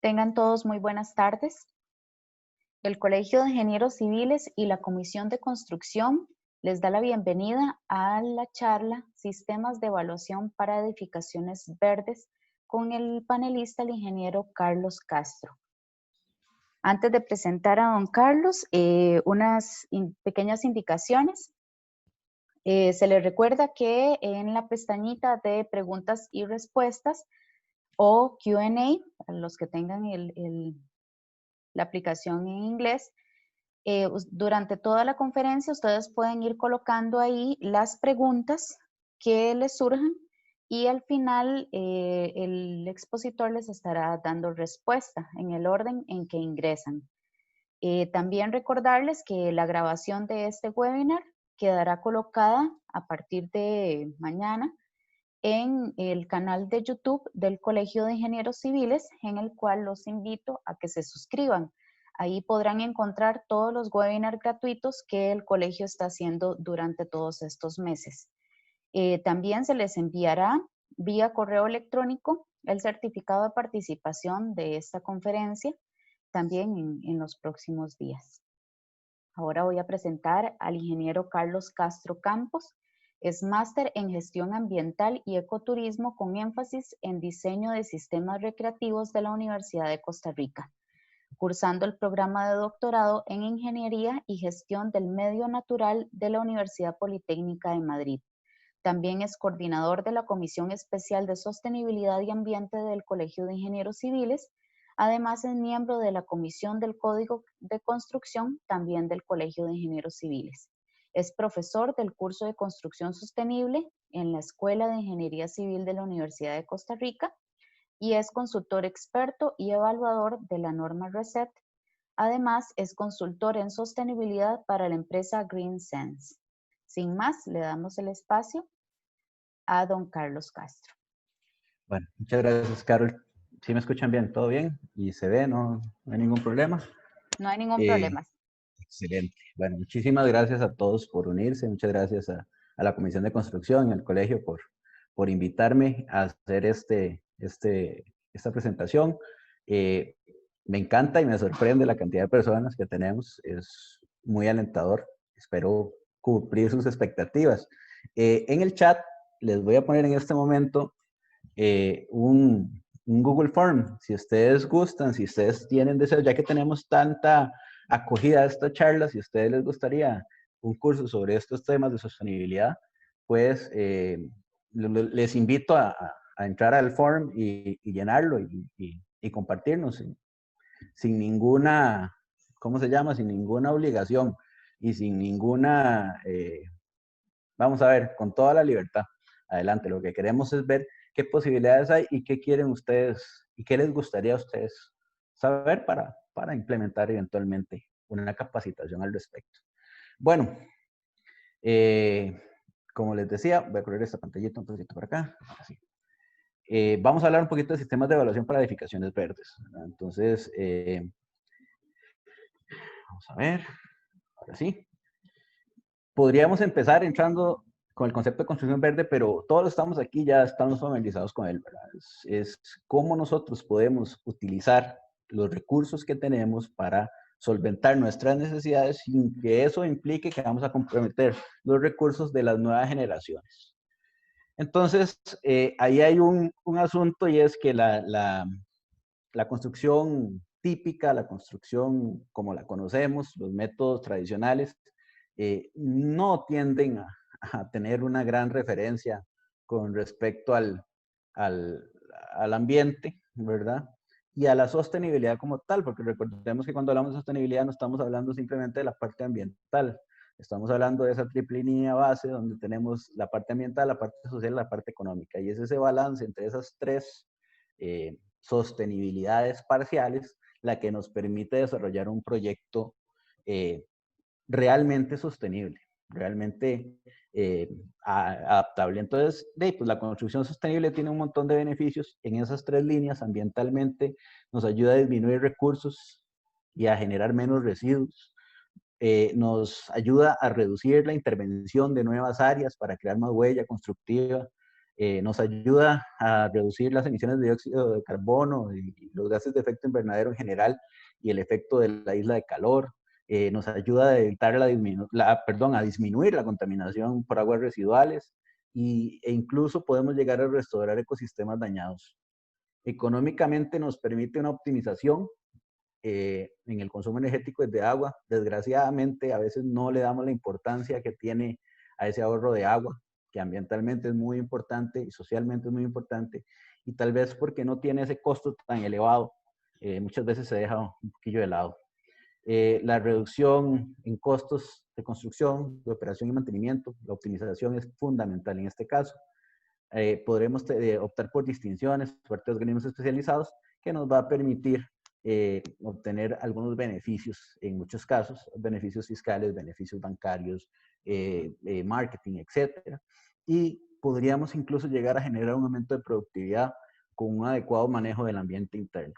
Tengan todos muy buenas tardes. El Colegio de Ingenieros Civiles y la Comisión de Construcción les da la bienvenida a la charla Sistemas de Evaluación para Edificaciones Verdes con el panelista, el ingeniero Carlos Castro. Antes de presentar a don Carlos, unas pequeñas indicaciones. Se les recuerda que en la pestañita de preguntas y respuestas o Q&A, para los que tengan la aplicación en inglés, durante toda la conferencia ustedes pueden ir colocando ahí las preguntas que les surjan y al final el expositor les estará dando respuesta en el orden en que ingresan. También recordarles que la grabación de este webinar quedará colocada a partir de mañana en el canal de YouTube del Colegio de Ingenieros Civiles, en el cual los invito a que se suscriban. Ahí podrán encontrar todos los webinars gratuitos que el colegio está haciendo durante todos estos meses. También se les enviará vía correo electrónico el certificado de participación de esta conferencia también en los próximos días. Ahora voy a presentar al ingeniero Carlos Castro Campos. Es máster en gestión ambiental y ecoturismo con énfasis en diseño de sistemas recreativos de la Universidad de Costa Rica, cursando el programa de doctorado en ingeniería y gestión del medio natural de la Universidad Politécnica de Madrid. También es coordinador de la Comisión Especial de Sostenibilidad y Ambiente del Colegio de Ingenieros Civiles. Además, es miembro de la Comisión del Código de Construcción, también del Colegio de Ingenieros Civiles. Es profesor del curso de Construcción Sostenible en la Escuela de Ingeniería Civil de la Universidad de Costa Rica y es consultor experto y evaluador de la norma RESET. Además, es consultor en sostenibilidad para la empresa GreenSense. Sin más, le damos el espacio a don Carlos Castro. Bueno, muchas gracias, Carol. ¿Sí me escuchan bien? ¿Todo bien? ¿Y se ve? ¿No hay ningún problema? No hay ningún problema. Excelente. Bueno, muchísimas gracias a todos por unirse. Muchas gracias a la Comisión de Construcción y al colegio por invitarme a hacer esta presentación. Me encanta y me sorprende la cantidad de personas que tenemos. Es muy alentador. Espero cumplir sus expectativas. En el chat les voy a poner en este momento un Google Form. Si ustedes gustan, si ustedes tienen deseo, ya que tenemos tanta acogida a esta charla, si a ustedes les gustaría un curso sobre estos temas de sostenibilidad, pues les invito a entrar al form y llenarlo y compartirnos sin ninguna, ¿cómo se llama? Sin ninguna obligación y sin ninguna, vamos a ver, con toda la libertad. Adelante, lo que queremos es ver qué posibilidades hay y qué quieren ustedes y qué les gustaría a ustedes saber para implementar eventualmente una capacitación al respecto. Bueno, como les decía, voy a correr esta pantallita un poquito para acá. Así. Vamos a hablar un poquito de sistemas de evaluación para edificaciones verdes. Entonces, vamos a ver, ahora sí. Podríamos empezar entrando con el concepto de construcción verde, pero todos estamos aquí, ya estamos familiarizados con él, ¿verdad? Es cómo nosotros podemos utilizar los recursos que tenemos para solventar nuestras necesidades sin que eso implique que vamos a comprometer los recursos de las nuevas generaciones. Entonces, ahí hay un asunto y es que la construcción típica, la construcción como la conocemos, los métodos tradicionales, no tienden a tener una gran referencia con respecto al ambiente, ¿verdad? Y a la sostenibilidad como tal, porque recordemos que cuando hablamos de sostenibilidad no estamos hablando simplemente de la parte ambiental, estamos hablando de esa triple línea base donde tenemos la parte ambiental, la parte social y la parte económica, y es ese balance entre esas tres sostenibilidades parciales la que nos permite desarrollar un proyecto realmente sostenible, realmente adaptable. Entonces, pues la construcción sostenible tiene un montón de beneficios en esas tres líneas. Ambientalmente nos ayuda a disminuir recursos y a generar menos residuos. Nos ayuda a reducir la intervención de nuevas áreas para crear más huella constructiva nos ayuda a reducir las emisiones de dióxido de carbono y los gases de efecto invernadero en general y el efecto de la isla de calor. Nos ayuda a evitar a disminuir la contaminación por aguas residuales e incluso podemos llegar a restaurar ecosistemas dañados. Económicamente nos permite una optimización en el consumo energético de agua. Desgraciadamente, a veces no le damos la importancia que tiene a ese ahorro de agua, que ambientalmente es muy importante y socialmente es muy importante, y tal vez porque no tiene ese costo tan elevado, muchas veces se deja un poquillo de lado. La reducción en costos de construcción, de operación y mantenimiento, la optimización es fundamental en este caso. Podremos optar por distinciones, por organismos especializados, que nos va a permitir obtener algunos beneficios, en muchos casos, beneficios fiscales, beneficios bancarios, marketing, etcétera. Y podríamos incluso llegar a generar un aumento de productividad con un adecuado manejo del ambiente interno.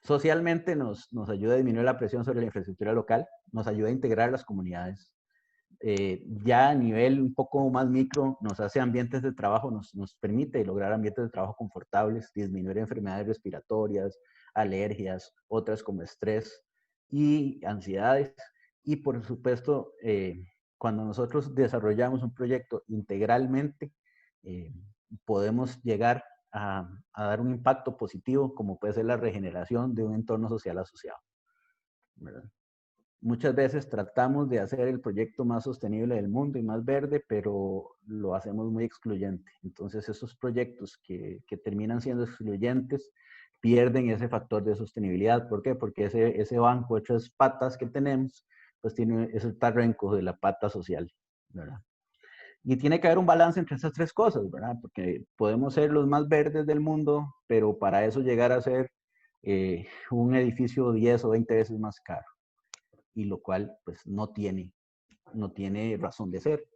Socialmente nos ayuda a disminuir la presión sobre la infraestructura local, nos ayuda a integrar las comunidades. Ya a nivel un poco más micro, nos hace ambientes de trabajo, nos permite lograr ambientes de trabajo confortables, disminuir enfermedades respiratorias, alergias, otras como estrés y ansiedades. Y por supuesto, cuando nosotros desarrollamos un proyecto integralmente, podemos llegar a dar un impacto positivo, como puede ser la regeneración de un entorno social asociado, ¿verdad? Muchas veces tratamos de hacer el proyecto más sostenible del mundo y más verde, pero lo hacemos muy excluyente. Entonces, esos proyectos que terminan siendo excluyentes pierden ese factor de sostenibilidad. ¿Por qué? Porque ese banco de tres patas que tenemos, pues tiene ese tarrenco de la pata social, ¿verdad? Y tiene que haber un balance entre esas tres cosas, ¿verdad? Porque podemos ser los más verdes del mundo, pero para eso llegar a ser un edificio 10 o 20 veces más caro. Y lo cual pues no tiene razón de ser,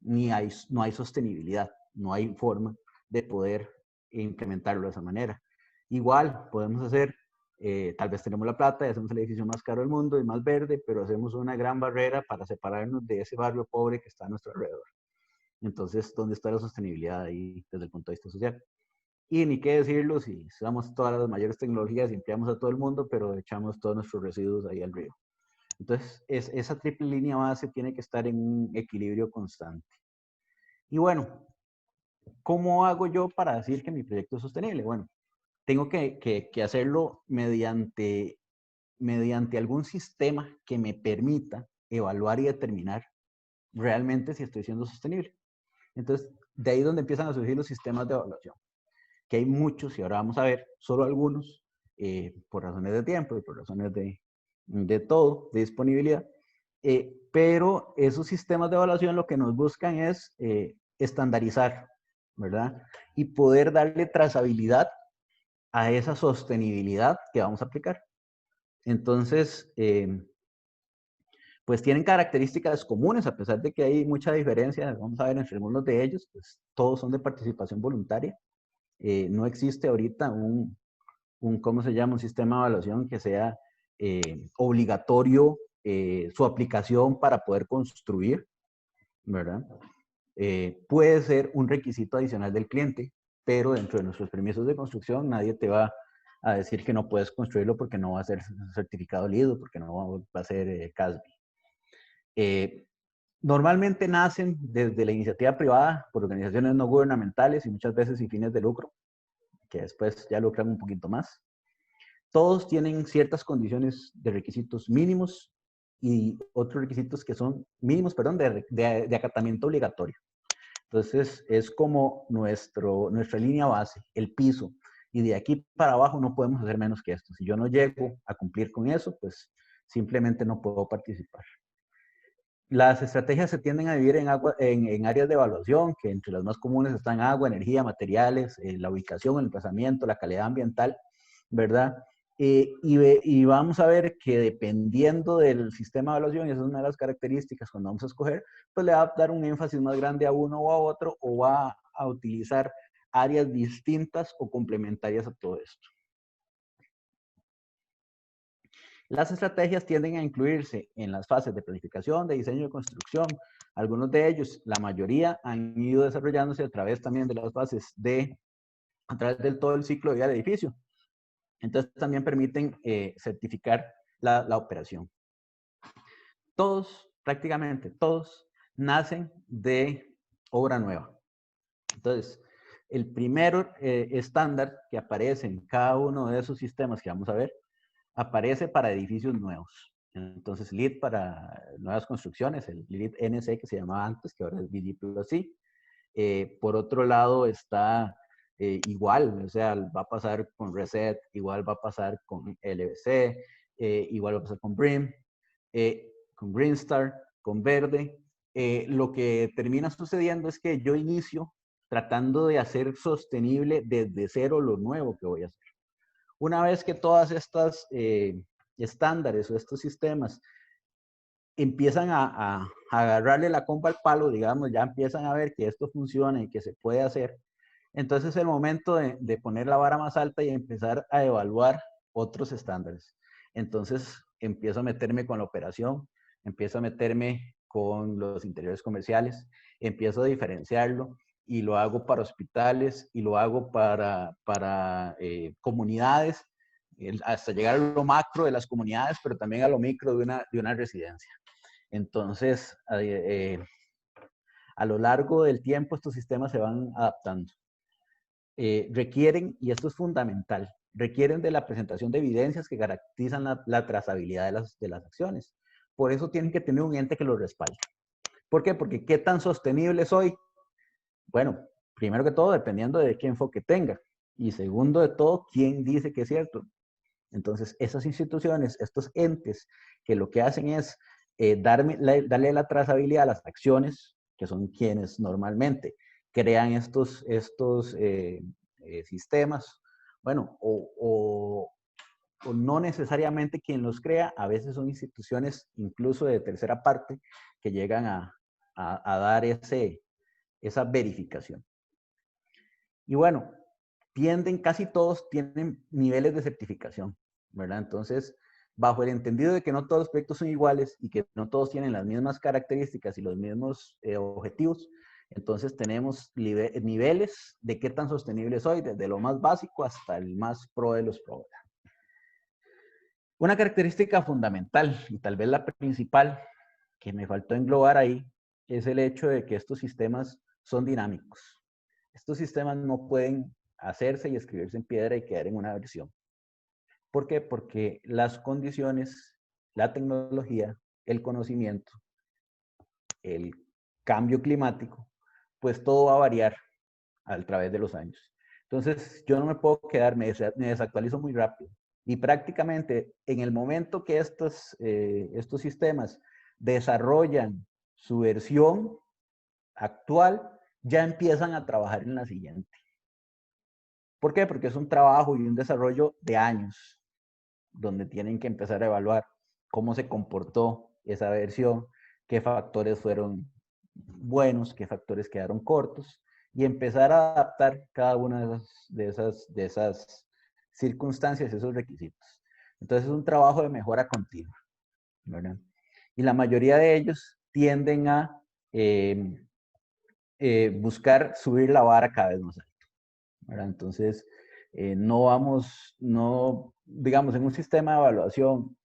no hay sostenibilidad, no hay forma de poder implementarlo de esa manera. Igual podemos hacer, tal vez tenemos la plata y hacemos el edificio más caro del mundo y más verde, pero hacemos una gran barrera para separarnos de ese barrio pobre que está a nuestro alrededor. Entonces, ¿dónde está la sostenibilidad ahí desde el punto de vista social? Y ni qué decirlo si usamos todas las mayores tecnologías y empleamos a todo el mundo, pero echamos todos nuestros residuos ahí al río. Entonces, esa triple línea base tiene que estar en un equilibrio constante. Y bueno, ¿cómo hago yo para decir que mi proyecto es sostenible? Bueno, tengo que hacerlo mediante algún sistema que me permita evaluar y determinar realmente si estoy siendo sostenible. Entonces, de ahí es donde empiezan a surgir los sistemas de evaluación, que hay muchos y ahora vamos a ver solo algunos, por razones de tiempo y por razones de todo, de disponibilidad. Pero esos sistemas de evaluación lo que nos buscan es estandarizar, ¿verdad? Y poder darle trazabilidad a esa sostenibilidad que vamos a aplicar. Entonces, pues tienen características comunes, a pesar de que hay mucha diferencia, vamos a ver entre algunos de ellos, pues todos son de participación voluntaria. No existe ahorita ¿cómo se llama? Un sistema de evaluación que sea obligatorio su aplicación para poder construir, ¿verdad? Puede ser un requisito adicional del cliente, pero dentro de nuestros permisos de construcción nadie te va a decir que no puedes construirlo porque no va a ser certificado LEED, porque no va a ser CASB. Normalmente nacen desde la iniciativa privada por organizaciones no gubernamentales y muchas veces sin fines de lucro, que después ya lucran un poquito más. Todos tienen ciertas condiciones de requisitos mínimos y otros requisitos que son mínimos, perdón, de acatamiento obligatorio. Entonces, es como nuestra línea base, el piso. Y de aquí para abajo no podemos hacer menos que esto. Si yo no llego a cumplir con eso, pues simplemente no puedo participar. Las estrategias se tienden a dividir en áreas de evaluación, que entre las más comunes están agua, energía, materiales, la ubicación, el emplazamiento, la calidad ambiental, ¿verdad? Y vamos a ver que dependiendo del sistema de evaluación, y esa es una de las características cuando vamos a escoger, pues le va a dar un énfasis más grande a uno o a otro, o va a utilizar áreas distintas o complementarias a todo esto. Las estrategias tienden a incluirse en las fases de planificación, de diseño y construcción, Algunos de ellos, la mayoría, han ido desarrollándose a través también de las bases a través del todo el ciclo de vida del edificio. Entonces también permiten certificar la operación. Todos, prácticamente todos, nacen de obra nueva. Entonces, el primer estándar que aparece en cada uno de esos sistemas que vamos a ver, aparece para edificios nuevos. Entonces, LEED para nuevas construcciones, el LEED NC que se llamaba antes, que ahora es BG+C. Por otro lado está igual, o sea, va a pasar con Reset, igual va a pasar con LVC, igual va a pasar con BREEAM, con Green Star, con Verde. Lo que termina sucediendo es que yo inicio tratando de hacer sostenible desde cero lo nuevo que voy a hacer. Una vez que todas estas estándares o estos sistemas empiezan a agarrarle la comba al palo, digamos, ya empiezan a ver que esto funciona y que se puede hacer, entonces es el momento de poner la vara más alta y empezar a evaluar otros estándares. Entonces empiezo a meterme con la operación, empiezo a meterme con los interiores comerciales, empiezo a diferenciarlo y lo hago para hospitales y lo hago para comunidades, hasta llegar a lo macro de las comunidades, pero también a lo micro de una residencia. Entonces, a lo largo del tiempo estos sistemas se van adaptando. Requieren, y esto es fundamental, requieren de la presentación de evidencias que garantizan la trazabilidad de las acciones. Por eso tienen que tener un ente que los respalde. ¿Por qué? Porque ¿qué tan sostenible soy? Bueno, primero que todo, dependiendo de qué enfoque tenga. Y segundo de todo, ¿quién dice que es cierto? Entonces, esas instituciones, estos entes, que lo que hacen es darle la trazabilidad a las acciones, que son quienes normalmente crean estos sistemas, bueno, o no necesariamente quien los crea, a veces son instituciones incluso de tercera parte que llegan a dar esa verificación. Y bueno, casi todos tienen niveles de certificación, ¿verdad? Entonces, bajo el entendido de que no todos los proyectos son iguales y que no todos tienen las mismas características y los mismos objetivos, entonces tenemos niveles de qué tan sostenible soy, desde lo más básico hasta el más pro de los pro. Una característica fundamental, y tal vez la principal, que me faltó englobar ahí, es el hecho de que estos sistemas son dinámicos. Estos sistemas no pueden hacerse y escribirse en piedra y quedar en una versión. ¿Por qué? Porque las condiciones, la tecnología, el conocimiento, el cambio climático, pues todo va a variar a través de los años. Entonces, yo no me puedo quedar, me desactualizo muy rápido. Y prácticamente en el momento que estos sistemas desarrollan su versión actual, ya empiezan a trabajar en la siguiente. ¿Por qué? Porque es un trabajo y un desarrollo de años, donde tienen que empezar a evaluar cómo se comportó esa versión, qué factores fueron buenos, qué factores quedaron cortos, y empezar a adaptar cada una de esas circunstancias, esos requisitos. Entonces es un trabajo de mejora continua, ¿verdad? Y la mayoría de ellos tienden a buscar subir la vara cada vez más alto, ¿verdad? Entonces, digamos, en un sistema de evaluación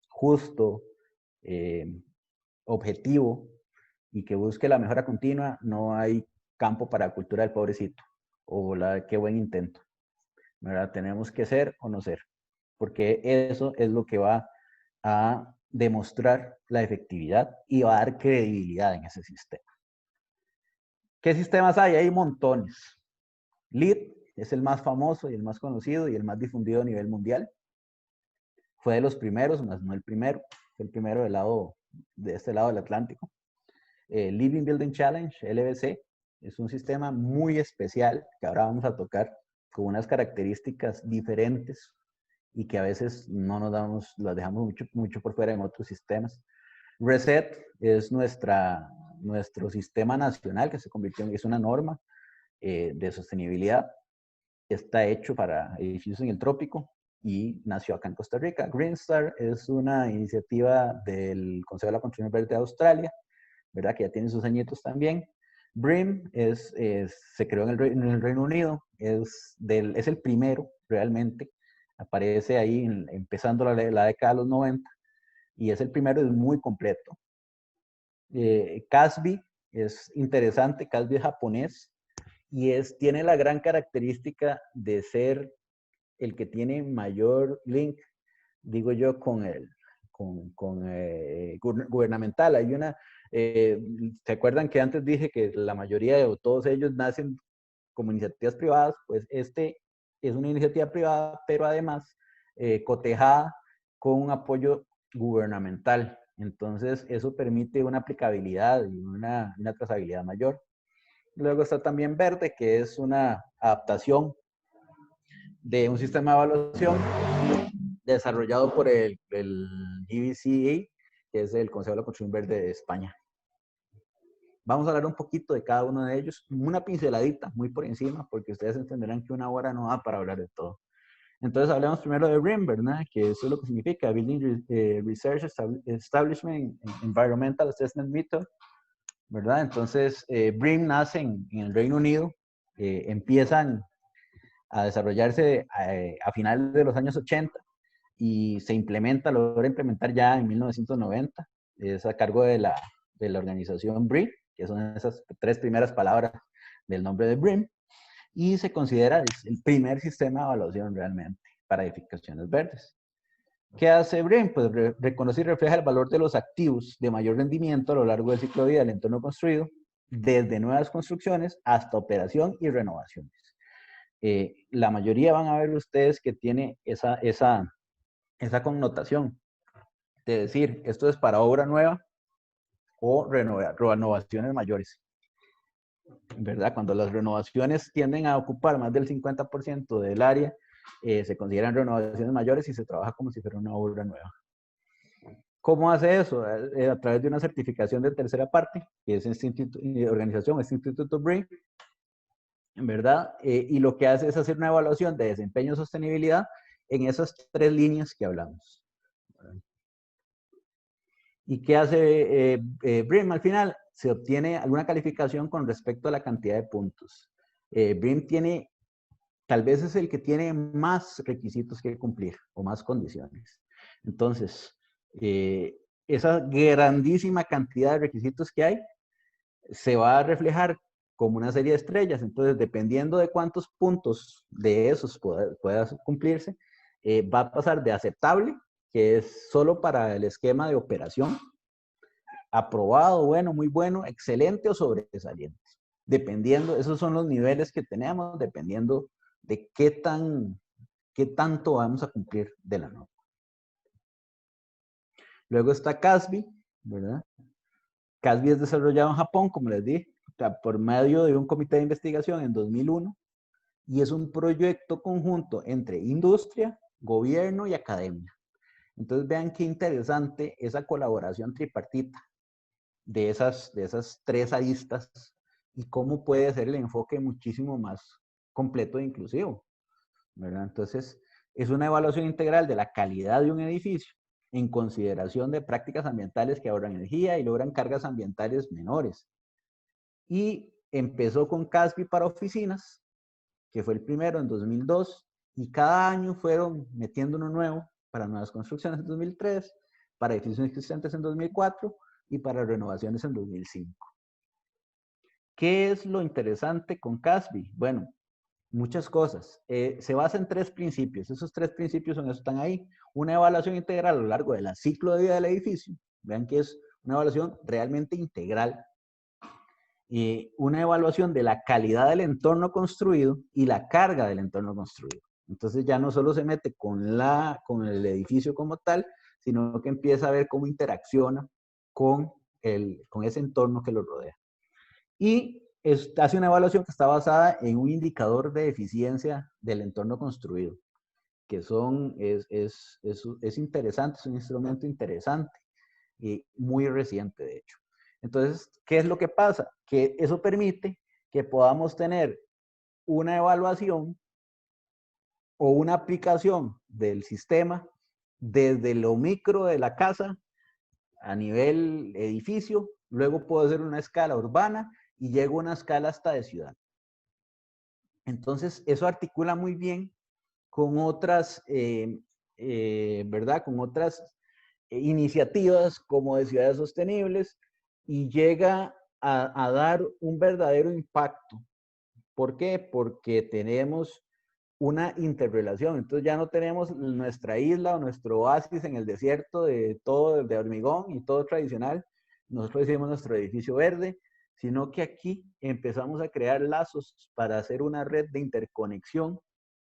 justo, objetivo y que busque la mejora continua, no hay campo para cultura del pobrecito o qué buen intento, ¿verdad? Tenemos que ser o no ser, porque eso es lo que va a demostrar la efectividad y va a dar credibilidad en ese sistema. ¿Qué sistemas hay? Hay montones. LEED es el más famoso y el más conocido y el más difundido a nivel mundial. Fue de los primeros, más no el primero. Fue el primero de este lado del Atlántico. Living Building Challenge, LBC, es un sistema muy especial que ahora vamos a tocar con unas características diferentes y que a veces no las dejamos mucho por fuera en otros sistemas. Reset es nuestro sistema nacional que se convirtió es una norma de sostenibilidad. Está hecho para edificios en el trópico y nació acá en Costa Rica. Green Star es una iniciativa del Consejo de la Construcción Verde de Australia ¿verdad? Que ya tiene sus añitos también. BREEAM se creó en el Reino Unido, es el primero realmente, aparece ahí empezando la década de los 90 y es el primero, es muy completo. CASB es interesante, CASB es japonés y tiene la gran característica de ser el que tiene mayor link, digo yo, gubernamental. Hay ¿se acuerdan que antes dije que la mayoría de todos ellos nacen como iniciativas privadas? Pues este es una iniciativa privada, pero además cotejada con un apoyo gubernamental. Entonces, eso permite una aplicabilidad y una trazabilidad mayor. Luego está también Verde, que es una adaptación de un sistema de evaluación desarrollado por el GBCE, que es el Consejo de la Construcción Verde de España. Vamos a hablar un poquito de cada uno de ellos, una pinceladita, muy por encima, porque ustedes entenderán que una hora no da para hablar de todo. Entonces, hablemos primero de BREEAM, ¿verdad? Que eso es lo que significa Building Research Establishment Environmental Assessment Method, ¿verdad? Entonces, BREEAM nace en el Reino Unido, empiezan a desarrollarse a finales de los años 80 y logra implementar ya en 1990. Es a cargo de la organización BREEAM, que son esas 3 primeras palabras del nombre de BREEAM, y se considera el primer sistema de evaluación realmente para edificaciones verdes. ¿Qué hace BREEAM? Pues reconoce y refleja el valor de los activos de mayor rendimiento a lo largo del ciclo de vida del entorno construido, desde nuevas construcciones hasta operación y renovaciones. La mayoría van a ver ustedes que tiene esa connotación de decir, esto es para obra nueva o renovaciones mayores, ¿verdad? Cuando las renovaciones tienden a ocupar más del 50% del área, se consideran renovaciones mayores y se trabaja como si fuera una obra nueva. ¿Cómo hace eso? A través de una certificación de tercera parte, que es organización, este Instituto BREEAM, ¿verdad? Y lo que hace es hacer una evaluación de desempeño y sostenibilidad en esas 3 líneas que hablamos. ¿Y qué hace BREEAM al final? Se obtiene alguna calificación con respecto a la cantidad de puntos. BREEAM tal vez es el que tiene más requisitos que cumplir o más condiciones. Entonces, esa grandísima cantidad de requisitos que hay se va a reflejar como una serie de estrellas. Entonces, dependiendo de cuántos puntos de esos pueda cumplirse, va a pasar de aceptable, que es solo para el esquema de operación, aprobado, bueno, muy bueno, excelente o sobresaliente. Dependiendo, esos son los niveles que tenemos, dependiendo de qué tanto vamos a cumplir de la norma. Luego está CASB, ¿verdad? CASB es desarrollado en Japón, como les dije, por medio de un comité de investigación en 2001, y es un proyecto conjunto entre industria, gobierno y academia. Entonces vean qué interesante esa colaboración tripartita de esas 3 aristas y cómo puede ser el enfoque muchísimo más completo e inclusivo, ¿verdad? Entonces, es una evaluación integral de la calidad de un edificio en consideración de prácticas ambientales que ahorran energía y logran cargas ambientales menores. Y empezó con CASB para oficinas, que fue el primero en 2002, y cada año fueron metiendo uno nuevo para nuevas construcciones en 2003, para edificios existentes en 2004 y para renovaciones en 2005. ¿Qué es lo interesante con CASB? Bueno, muchas cosas. Se basa en 3 principios. Esos 3 principios están ahí. Una evaluación integral a lo largo del ciclo de vida del edificio. Vean que es una evaluación realmente integral. Una evaluación de la calidad del entorno construido y la carga del entorno construido. Entonces ya no solo se mete con el edificio como tal, sino que empieza a ver cómo interacciona con ese entorno que lo rodea. Y hace una evaluación que está basada en un indicador de eficiencia del entorno construido, que es interesante, es un instrumento interesante y muy reciente, de hecho. Entonces, ¿qué es lo que pasa? Que eso permite que podamos tener una evaluación o una aplicación del sistema desde lo micro de la casa a nivel edificio luego puedo hacer una escala urbana y llego a una escala hasta de ciudad. Entonces, eso articula muy bien con otras, ¿verdad? Con otras iniciativas como de ciudades sostenibles y llega a dar un verdadero impacto. ¿Por qué? Porque tenemos una interrelación. Entonces ya no tenemos nuestra isla o nuestro oasis en el desierto de todo de hormigón y todo tradicional. Nosotros hicimos nuestro edificio verde, sino que aquí empezamos a crear lazos para hacer una red de interconexión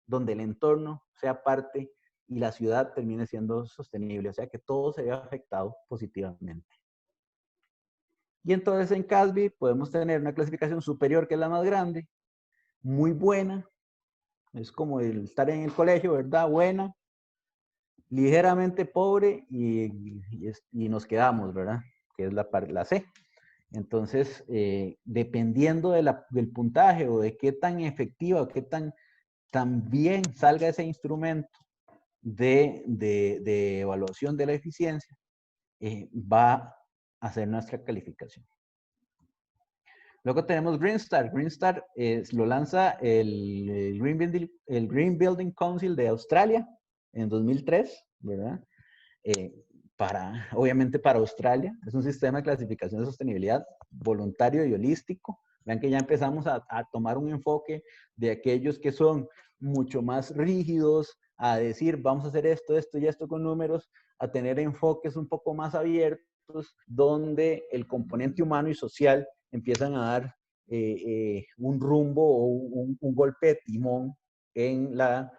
donde el entorno sea parte y la ciudad termine siendo sostenible, o sea que todo se vea afectado positivamente. Y entonces en CASBI podemos tener una clasificación superior, que es la más grande, muy buena, es como el estar en el colegio, ¿verdad? Buena, ligeramente pobre y nos quedamos, ¿verdad? Que es la C. Entonces, dependiendo del puntaje o de qué tan efectiva o qué tan bien salga ese instrumento de evaluación de la eficiencia, va a ser nuestra calificación. Luego tenemos Green Star. Green Star lo lanza el Green Building Council de Australia en 2003, ¿verdad? Obviamente para Australia. Es un sistema de clasificación de sostenibilidad voluntario y holístico. Vean que ya empezamos a tomar un enfoque de aquellos que son mucho más rígidos, a decir, vamos a hacer esto, esto y esto con números, a tener enfoques un poco más abiertos, donde el componente humano y social empiezan a dar un rumbo o un golpe de timón en la,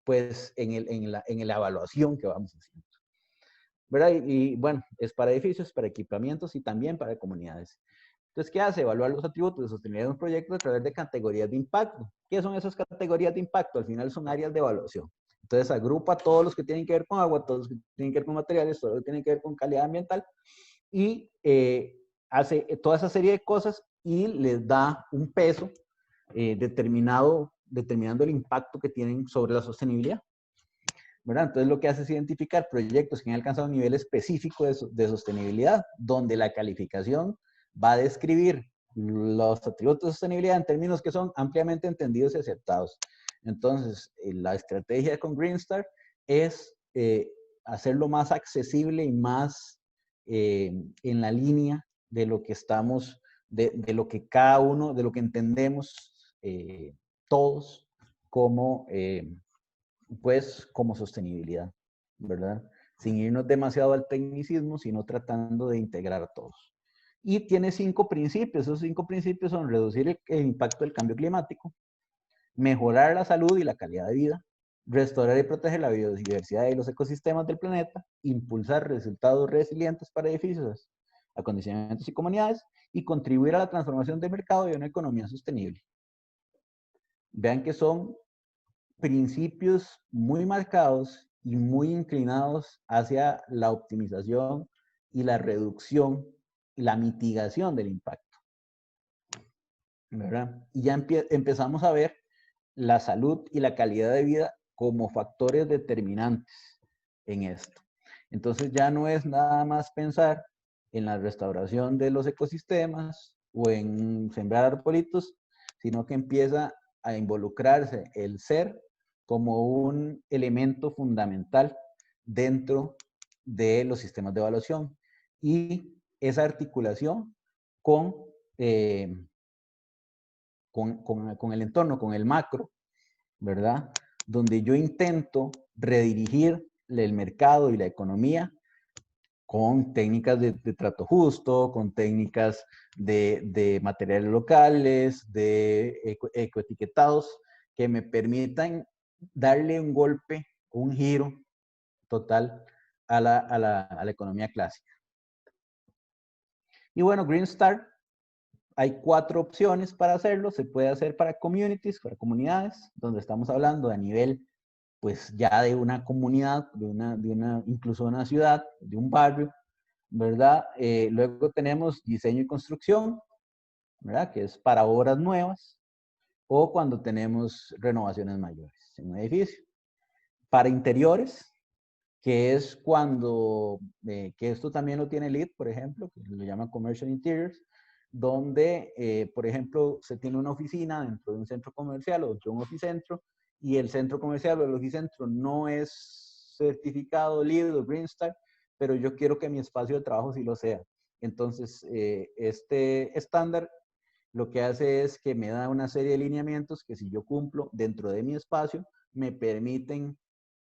pues, en la evaluación que vamos haciendo. ¿Verdad? Y bueno, es para edificios, para equipamientos y también para comunidades. Entonces, ¿qué hace? Evaluar los atributos de sostenibilidad de un proyecto a través de categorías de impacto. ¿Qué son esas categorías de impacto? Al final son áreas de evaluación. Entonces, agrupa todos los que tienen que ver con agua, todos los que tienen que ver con materiales, todos los que tienen que ver con calidad ambiental y hace toda esa serie de cosas y les da un peso determinando el impacto que tienen sobre la sostenibilidad. ¿Verdad? Entonces lo que hace es identificar proyectos que han alcanzado un nivel específico de sostenibilidad, donde la calificación va a describir los atributos de sostenibilidad en términos que son ampliamente entendidos y aceptados. Entonces, la estrategia con Green Star es hacerlo más accesible y más en la línea de lo que estamos, de lo que cada uno, de lo que entendemos todos como pues como sostenibilidad, ¿verdad? Sin irnos demasiado al tecnicismo, sino tratando de integrar a todos. Y tiene 5 principios. Esos 5 principios son reducir el impacto del cambio climático, mejorar la salud y la calidad de vida, restaurar y proteger la biodiversidad y los ecosistemas del planeta, impulsar resultados resilientes para edificios, acondicionamientos y comunidades, y contribuir a la transformación del mercado y a una economía sostenible. Vean que son principios muy marcados y muy inclinados hacia la optimización y la reducción y la mitigación del impacto, ¿verdad? Y ya empezamos a ver la salud y la calidad de vida como factores determinantes en esto. Entonces ya no es nada más pensar en la restauración de los ecosistemas o en sembrar arbolitos, sino que empieza a involucrarse el ser como un elemento fundamental dentro de los sistemas de evaluación y esa articulación con, con el entorno, con el macro, ¿verdad? Donde yo intento redirigir el mercado y la economía con técnicas de trato justo, con técnicas de materiales locales, de ecoetiquetados, que me permitan darle un golpe, un giro total a la economía clásica. Y bueno, Green Star, hay 4 opciones para hacerlo. Se puede hacer para communities, para comunidades, donde estamos hablando a nivel, pues ya de una comunidad, incluso de una ciudad, de un barrio, ¿verdad? Luego tenemos diseño y construcción, ¿verdad? Que es para obras nuevas o cuando tenemos renovaciones mayores en un edificio. Para interiores, que es cuando, que esto también lo tiene LEED, por ejemplo, que lo llaman Commercial Interiors, donde, por ejemplo, se tiene una oficina dentro de un centro comercial o dentro de un oficentro, y el centro comercial o el oficentro no es certificado LEED o Green Star, pero yo quiero que mi espacio de trabajo sí lo sea. Entonces, este estándar lo que hace es que me da una serie de lineamientos que si yo cumplo dentro de mi espacio, me permiten,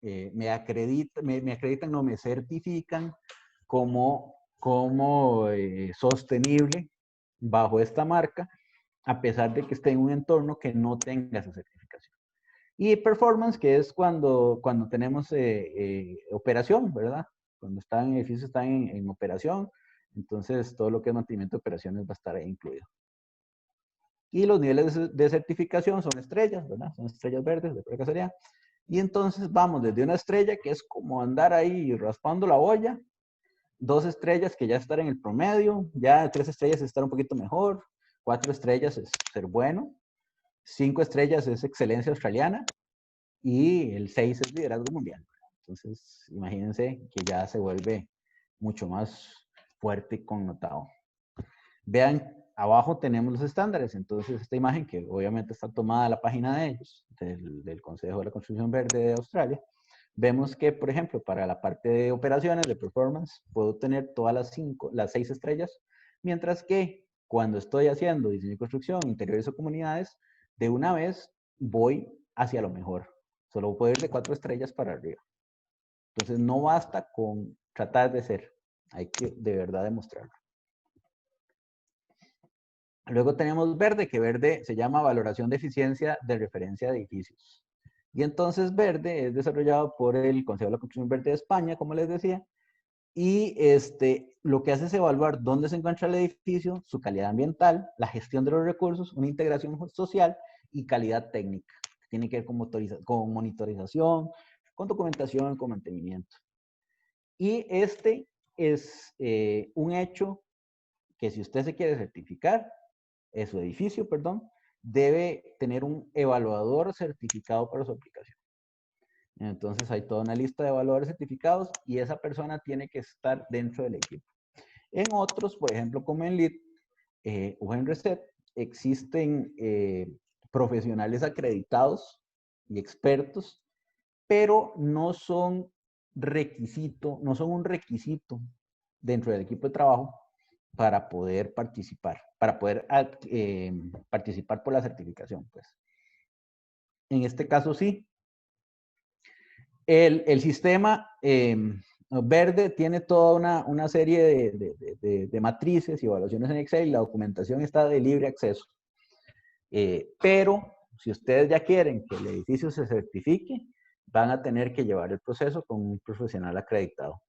me acreditan, no me certifican como sostenible bajo esta marca, a pesar de que esté en un entorno que no tenga esa certificación. Y performance, que es cuando tenemos operación, ¿verdad? Cuando están edificios están en operación, entonces todo lo que es mantenimiento de operaciones va a estar ahí incluido. Y los niveles de certificación son estrellas, ¿verdad? Son estrellas verdes, de qué sería. Y entonces vamos desde una estrella, que es como andar ahí raspando la olla, 2 estrellas, que ya estar en el promedio, ya 3 estrellas es estar un poquito mejor, 4 estrellas es ser bueno, 5 estrellas es excelencia australiana, y el 6 es liderazgo mundial. Entonces, imagínense que ya se vuelve mucho más fuerte y connotado. Vean, abajo tenemos los estándares. Entonces, esta imagen, que obviamente está tomada de la página de ellos, del Consejo de la Construcción Verde de Australia, vemos que, por ejemplo, para la parte de operaciones, de performance, puedo tener todas las 6 estrellas, mientras que cuando estoy haciendo diseño y construcción, interiores o comunidades, de una vez voy hacia lo mejor. Solo puedo ir de 4 estrellas para arriba. Entonces, no basta con tratar de ser. Hay que de verdad demostrarlo. Luego tenemos verde, que verde se llama valoración de eficiencia de referencia de edificios. Y entonces verde es desarrollado por el Consejo de la Construcción Verde de España, como les decía, y lo que hace es evaluar dónde se encuentra el edificio, su calidad ambiental, la gestión de los recursos, una integración social y calidad técnica. Tiene que ver con monitorización, con documentación, con mantenimiento. Y este es un hecho que si usted se quiere certificar, su edificio, perdón, debe tener un evaluador certificado para su aplicación. Entonces hay toda una lista de evaluadores certificados y esa persona tiene que estar dentro del equipo. En otros, por ejemplo, como en LEED o en RECET, existen profesionales acreditados y expertos, pero no son no son un requisito dentro del equipo de trabajo para poder participar, participar por la certificación, pues. En este caso sí. El sistema verde tiene toda una serie de matrices y evaluaciones en Excel, y la documentación está de libre acceso. Pero si ustedes ya quieren que el edificio se certifique, van a tener que llevar el proceso con un profesional acreditado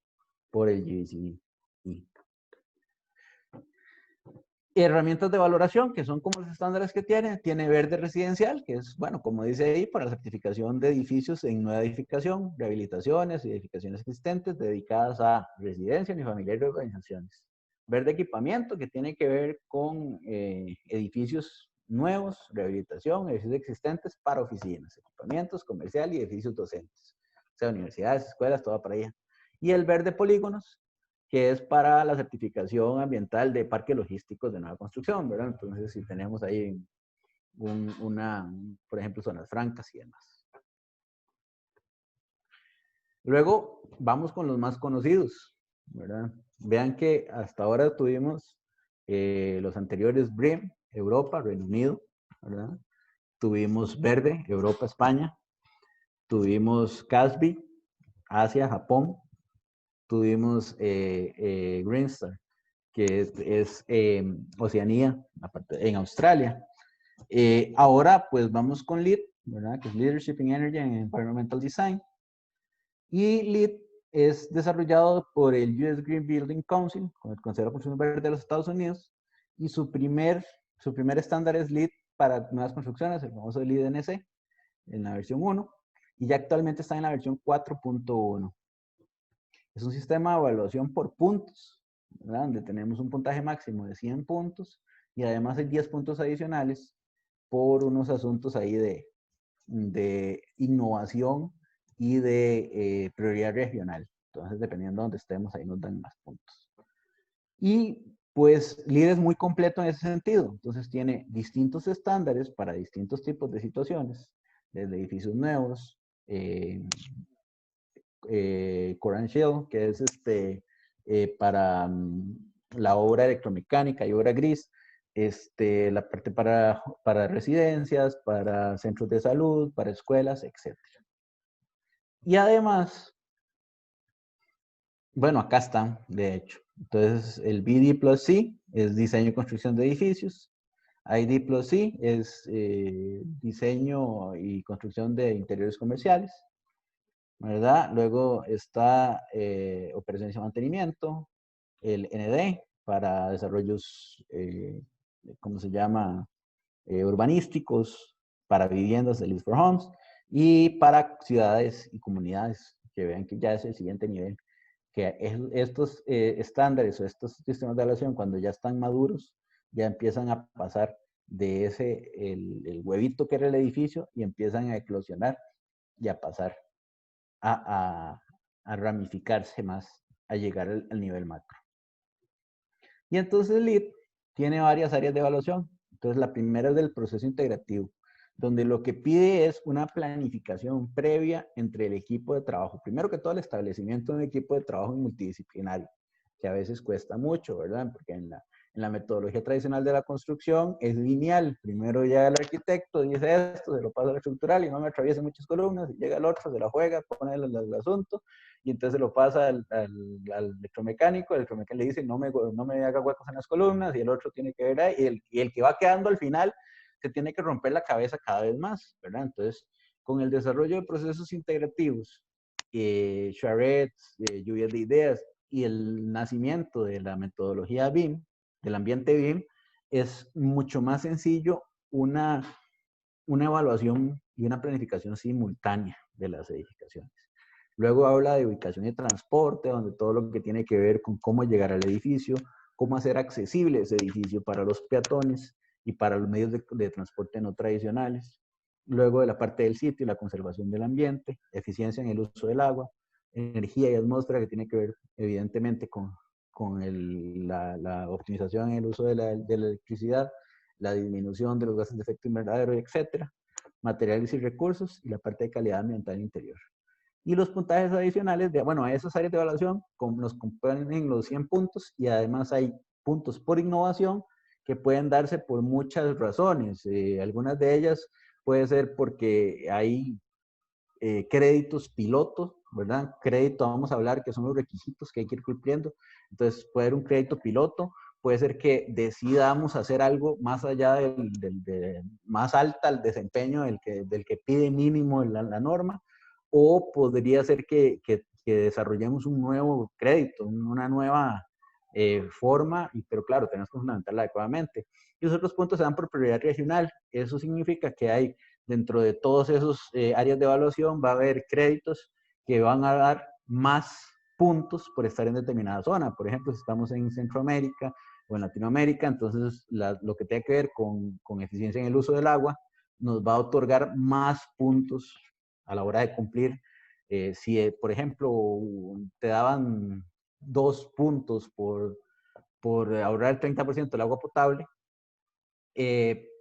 por el GBCE. Herramientas de valoración, que son como los estándares que tiene verde residencial, que es, bueno, como dice ahí, para la certificación de edificios en nueva edificación, rehabilitaciones y edificaciones existentes dedicadas a residencia, unifamiliar y urbanizaciones. Verde equipamiento, que tiene que ver con edificios nuevos, rehabilitación, edificios existentes para oficinas, equipamientos, comercial y edificios docentes. O sea, universidades, escuelas, todo para allá. Y el verde polígonos, que es para la certificación ambiental de parques logísticos de nueva construcción, ¿verdad? Entonces, si tenemos ahí por ejemplo, zonas francas y demás. Luego, vamos con los más conocidos, ¿verdad? Vean que hasta ahora tuvimos los anteriores BREEAM, Europa, Reino Unido, ¿verdad? Tuvimos Verde, Europa, España. Tuvimos CASB, Asia, Japón. Tuvimos Green Star, que es Oceanía, en Australia. Ahora, pues vamos con LEED, ¿verdad? Que es Leadership in Energy and Environmental Design. Y LEED es desarrollado por el US Green Building Council, con el Consejo de la Construcción Verde de los Estados Unidos. Y su primer estándar es LEED para nuevas construcciones, el famoso LEED NC, en la versión 1. Y ya actualmente está en la versión 4.1. Es un sistema de evaluación por puntos, ¿verdad? Donde tenemos un puntaje máximo de 100 puntos y además hay 10 puntos adicionales por unos asuntos ahí de innovación y de prioridad regional. Entonces, dependiendo de dónde estemos, ahí nos dan más puntos. Y pues LEED es muy completo en ese sentido. Entonces tiene distintos estándares para distintos tipos de situaciones, desde edificios nuevos, Core and Shell, que es para la obra electromecánica y obra gris, la parte para residencias, para centros de salud, para escuelas, etc. Y además, bueno, acá están, de hecho. Entonces, el BD plus C es diseño y construcción de edificios. ID plus C es diseño y construcción de interiores comerciales, ¿verdad? Luego está operaciones y mantenimiento, el ND para desarrollos, ¿cómo se llama? Urbanísticos, para viviendas de Lease for Homes y para ciudades y comunidades, que vean que ya es el siguiente nivel, que estos estándares o estos sistemas de evaluación, cuando ya están maduros, ya empiezan a pasar de el huevito que era el edificio y empiezan a eclosionar y a pasar a ramificarse más, a llegar al nivel macro. Y entonces el LEED tiene varias áreas de evaluación. Entonces la primera es del proceso integrativo, donde lo que pide es una planificación previa entre el equipo de trabajo. Primero que todo, el establecimiento de un equipo de trabajo multidisciplinario, que a veces cuesta mucho, ¿verdad? Porque en la metodología tradicional de la construcción es lineal. Primero llega el arquitecto, dice esto, se lo pasa al estructural y no me atraviesa muchas columnas, y llega el otro, se la juega, pone el asunto, y entonces lo pasa al electromecánico, el electromecánico le dice no me haga huecos en las columnas, y el otro tiene que ver ahí, y el que va quedando al final se tiene que romper la cabeza cada vez más, ¿verdad? Entonces, con el desarrollo de procesos integrativos, charrettes, lluvias de ideas, y el nacimiento de la metodología BIM, del ambiente BIM, es mucho más sencillo una evaluación y una planificación simultánea de las edificaciones. Luego habla de ubicación y transporte, donde todo lo que tiene que ver con cómo llegar al edificio, cómo hacer accesible ese edificio para los peatones y para los medios de transporte no tradicionales. Luego de la parte del sitio, la conservación del ambiente, eficiencia en el uso del agua, energía y atmósfera, que tiene que ver evidentemente con la optimización en el uso de la electricidad, la disminución de los gases de efecto invernadero, etcétera, materiales y recursos, y la parte de calidad ambiental interior. Y los puntajes adicionales, bueno, a esas áreas de evaluación nos componen los 100 puntos, y además hay puntos por innovación que pueden darse por muchas razones. Algunas de ellas puede ser porque hay créditos pilotos, ¿verdad? Crédito, vamos a hablar, que son los requisitos que hay que ir cumpliendo. Entonces, puede haber un crédito piloto, puede ser que decidamos hacer algo más allá más alta el desempeño del que pide mínimo la norma, o podría ser que desarrollemos un nuevo crédito, una nueva forma, pero claro, tenemos que fundamentarla adecuadamente. Y los otros puntos se dan por prioridad regional. Eso significa que hay, dentro de todos esos áreas de evaluación, va a haber créditos que van a dar más puntos por estar en determinada zona. Por ejemplo, si estamos en Centroamérica o en Latinoamérica, entonces lo que tenga que ver con eficiencia en el uso del agua nos va a otorgar más puntos a la hora de cumplir. Si, por ejemplo, te daban 2 puntos por ahorrar el 30% del agua potable,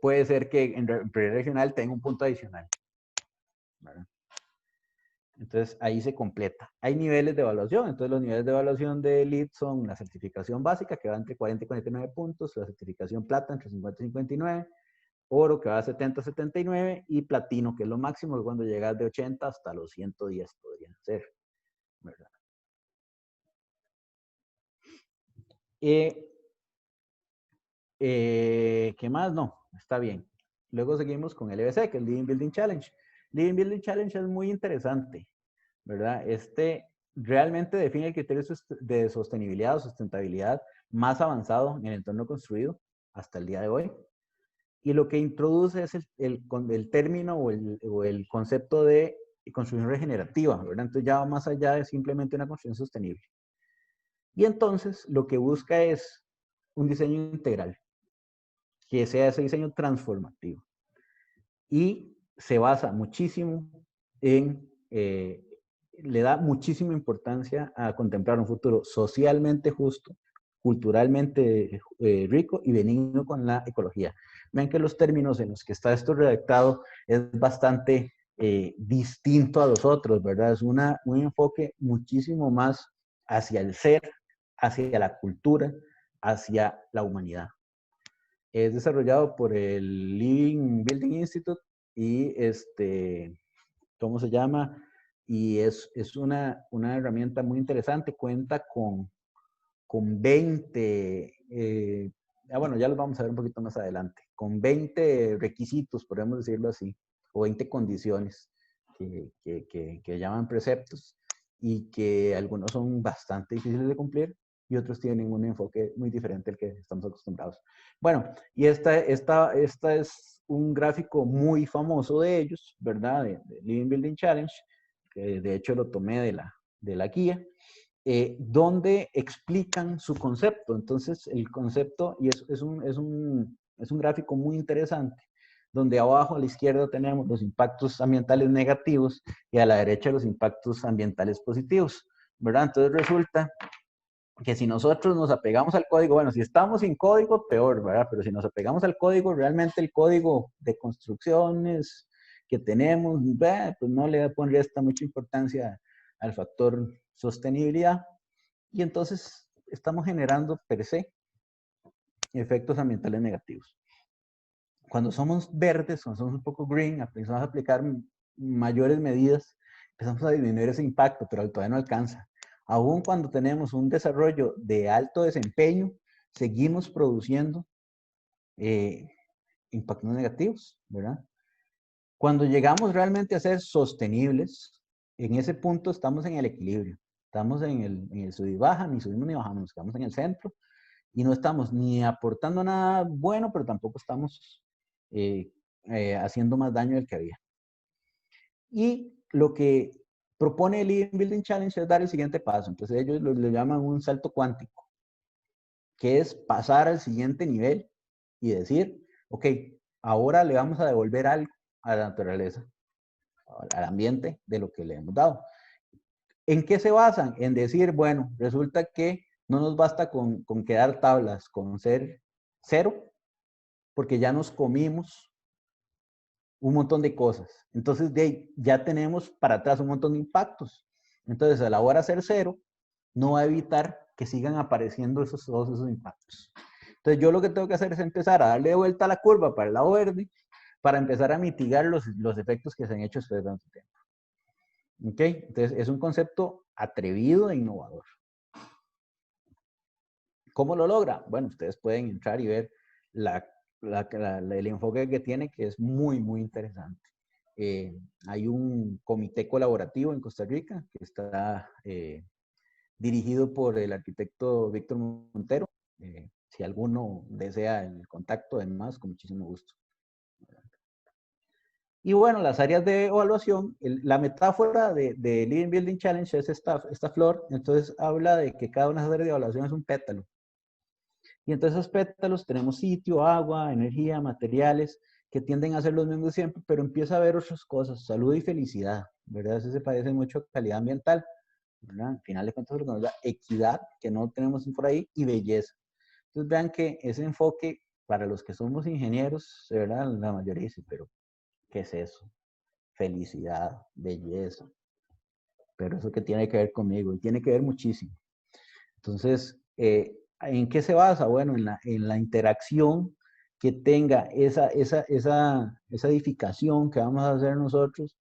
puede ser que en prioridad regional tenga un punto adicional, ¿verdad? Entonces ahí se completa. Hay niveles de evaluación. Entonces los niveles de evaluación de LEED son la certificación básica, que va entre 40 y 49 puntos, la certificación plata entre 50 y 59, oro, que va a 70 a 79, y platino, que es lo máximo, que cuando llegas de 80 hasta los 110 podrían ser, ¿verdad? ¿Qué más? No, está bien. Luego seguimos con el LBC, que es el Living Building Challenge. Living Building Challenge es muy interesante, ¿verdad? Realmente define el criterio de sostenibilidad o sustentabilidad más avanzado en el entorno construido hasta el día de hoy. Y lo que introduce es el término o el concepto de construcción regenerativa, ¿verdad? Entonces ya va más allá de simplemente una construcción sostenible. Y entonces lo que busca es un diseño integral, que sea ese diseño transformativo. Y se basa muchísimo en le da muchísima importancia a contemplar un futuro socialmente justo, culturalmente rico y benigno con la ecología. Ven que los términos en los que está esto redactado es bastante distinto a los otros, ¿verdad? Es un enfoque muchísimo más hacia el ser, hacia la cultura, hacia la humanidad. Es desarrollado por el Living Building Institute y ¿cómo se llama? Y es una herramienta muy interesante, cuenta con 20, bueno, ya los vamos a ver un poquito más adelante, con 20 requisitos, podemos decirlo así, o 20 condiciones que llaman preceptos y que algunos son bastante difíciles de cumplir y otros tienen un enfoque muy diferente al que estamos acostumbrados. Bueno, y esta es un gráfico muy famoso de ellos, ¿verdad? De Living Building Challenge, que de hecho lo tomé de la guía, donde explican su concepto. Entonces, el concepto, y es un gráfico muy interesante, donde abajo a la izquierda tenemos los impactos ambientales negativos y a la derecha los impactos ambientales positivos, ¿verdad? Entonces resulta que si nosotros nos apegamos al código, bueno, si estamos sin código, peor, ¿verdad? Pero si nos apegamos al código, realmente el código de construcciones que tenemos, pues no le pondría esta mucha importancia al factor sostenibilidad y entonces estamos generando per se efectos ambientales negativos. Cuando somos verdes, cuando somos un poco green, empezamos a aplicar mayores medidas, empezamos a disminuir ese impacto, pero todavía no alcanza. Aún cuando tenemos un desarrollo de alto desempeño, seguimos produciendo impactos negativos, ¿verdad? Cuando llegamos realmente a ser sostenibles, en ese punto estamos en el equilibrio. Estamos en el sub y baja, ni subimos ni bajamos, estamos en el centro y no estamos ni aportando nada bueno, pero tampoco estamos haciendo más daño del que había. Y lo que propone el Living Building Challenge es dar el siguiente paso. Entonces ellos lo llaman un salto cuántico, que es pasar al siguiente nivel y decir, ok, ahora le vamos a devolver algo a la naturaleza, al ambiente de lo que le hemos dado. ¿En qué se basan? En decir, bueno, resulta que no nos basta con quedar tablas, con ser cero, porque ya nos comimos un montón de cosas. Entonces, ya tenemos para atrás un montón de impactos. Entonces, a la hora de ser cero, no va a evitar que sigan apareciendo todos esos impactos. Entonces, yo lo que tengo que hacer es empezar a darle vuelta a la curva para el lado verde, para empezar a mitigar los efectos que se han hecho después de tanto tiempo. ¿Ok? Entonces, es un concepto atrevido e innovador. ¿Cómo lo logra? Bueno, ustedes pueden entrar y ver el enfoque que tiene, que es muy, muy interesante. Hay un comité colaborativo en Costa Rica que está dirigido por el arquitecto Víctor Montero. Si alguno desea el contacto, además, con muchísimo gusto. Y bueno, las áreas de evaluación, la metáfora de Living Building Challenge es esta flor, entonces habla de que cada una de las áreas de evaluación es un pétalo. Y entonces esos pétalos tenemos sitio, agua, energía, materiales, que tienden a ser los mismos siempre, pero empieza a haber otras cosas, salud y felicidad, ¿verdad? Eso se parece mucho a calidad ambiental, ¿verdad? Al final de cuentas, lo que nos da equidad, que no tenemos por ahí, y belleza. Entonces vean que ese enfoque, para los que somos ingenieros, ¿verdad? La mayoría dice, pero ¿qué es eso? Felicidad, belleza. Pero eso que tiene que ver conmigo, y tiene que ver muchísimo. Entonces, ¿en qué se basa? Bueno, en la interacción que tenga esa edificación que vamos a hacer nosotros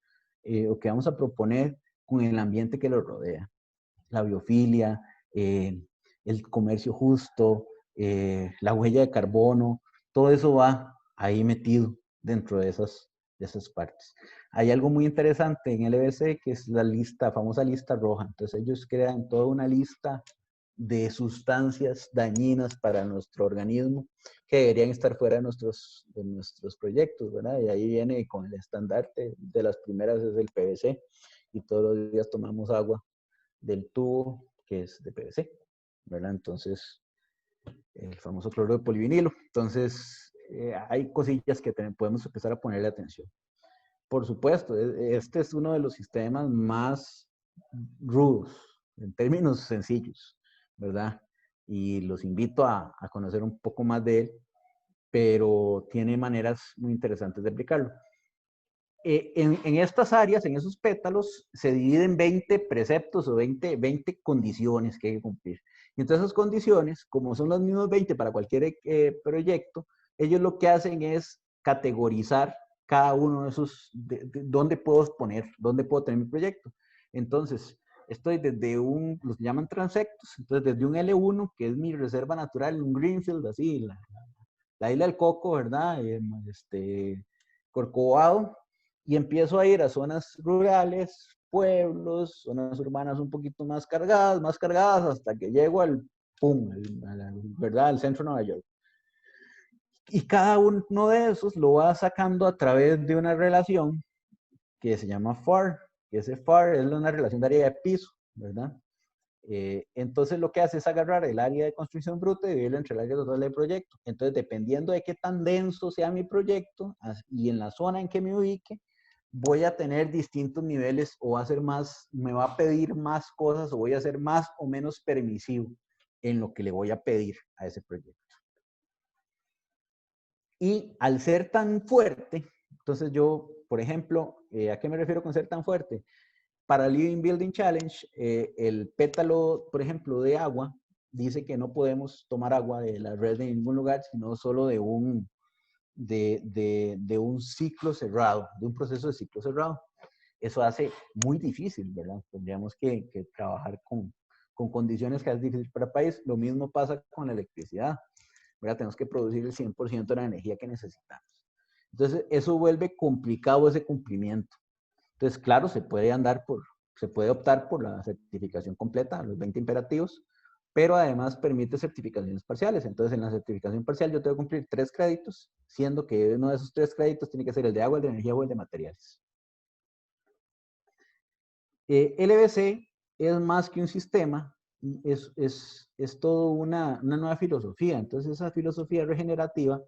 o que vamos a proponer con el ambiente que lo rodea. La biofilia, el comercio justo, la huella de carbono, todo eso va ahí metido dentro de esas partes. Hay algo muy interesante en LBC que es la famosa lista roja. Entonces ellos crean toda una lista de sustancias dañinas para nuestro organismo que deberían estar fuera de nuestros proyectos, ¿verdad? Y ahí viene con el estandarte de las primeras es el PVC y todos los días tomamos agua del tubo que es de PVC, ¿verdad? Entonces, el famoso cloruro de polivinilo. Entonces, hay cosillas que podemos empezar a ponerle atención. Por supuesto, este es uno de los sistemas más rudos, en términos sencillos, ¿verdad? Y los invito a conocer un poco más de él, pero tiene maneras muy interesantes de aplicarlo. En estas áreas, en esos pétalos, se dividen 20 preceptos o 20 condiciones que hay que cumplir. Y entonces esas condiciones, como son las mismas 20 para cualquier proyecto, ellos lo que hacen es categorizar cada uno de esos, dónde puedo poner, dónde puedo tener mi proyecto. Entonces, estoy desde los que llaman transectos, entonces desde un L1, que es mi reserva natural, un Greenfield, así, la isla del Coco, ¿verdad? Corcovado, y empiezo a ir a zonas rurales, pueblos, zonas urbanas un poquito más cargadas, hasta que llego al, pum, ¿verdad? Al centro de Nueva York. Y cada uno de esos lo va sacando a través de una relación que se llama FAR, que ese FAR es una relación de área de piso, ¿verdad? Entonces lo que hace es agarrar el área de construcción bruta y dividirlo entre el área total del proyecto. Entonces, dependiendo de qué tan denso sea mi proyecto y en la zona en que me ubique, voy a tener distintos niveles o va a ser más, me va a pedir más cosas o voy a ser más o menos permisivo en lo que le voy a pedir a ese proyecto. Y al ser tan fuerte, entonces yo, por ejemplo, ¿a qué me refiero con ser tan fuerte? Para el Living Building Challenge, el pétalo, por ejemplo, de agua, dice que no podemos tomar agua de la red de ningún lugar, sino solo de un ciclo cerrado, de un proceso de ciclo cerrado. Eso hace muy difícil, ¿verdad? Tendríamos que trabajar con condiciones que es difícil para el país. Lo mismo pasa con la electricidad, ¿verdad? Tenemos que producir el 100% de la energía que necesitamos. Entonces, eso vuelve complicado ese cumplimiento. Entonces, claro, se puede optar por la certificación completa, los 20 imperativos, pero además permite certificaciones parciales. Entonces, en la certificación parcial yo tengo que cumplir 3 créditos, siendo que uno de esos 3 créditos tiene que ser el de agua, el de energía o el de materiales. LBC es más que un sistema, es todo una nueva filosofía. Entonces, esa filosofía regenerativa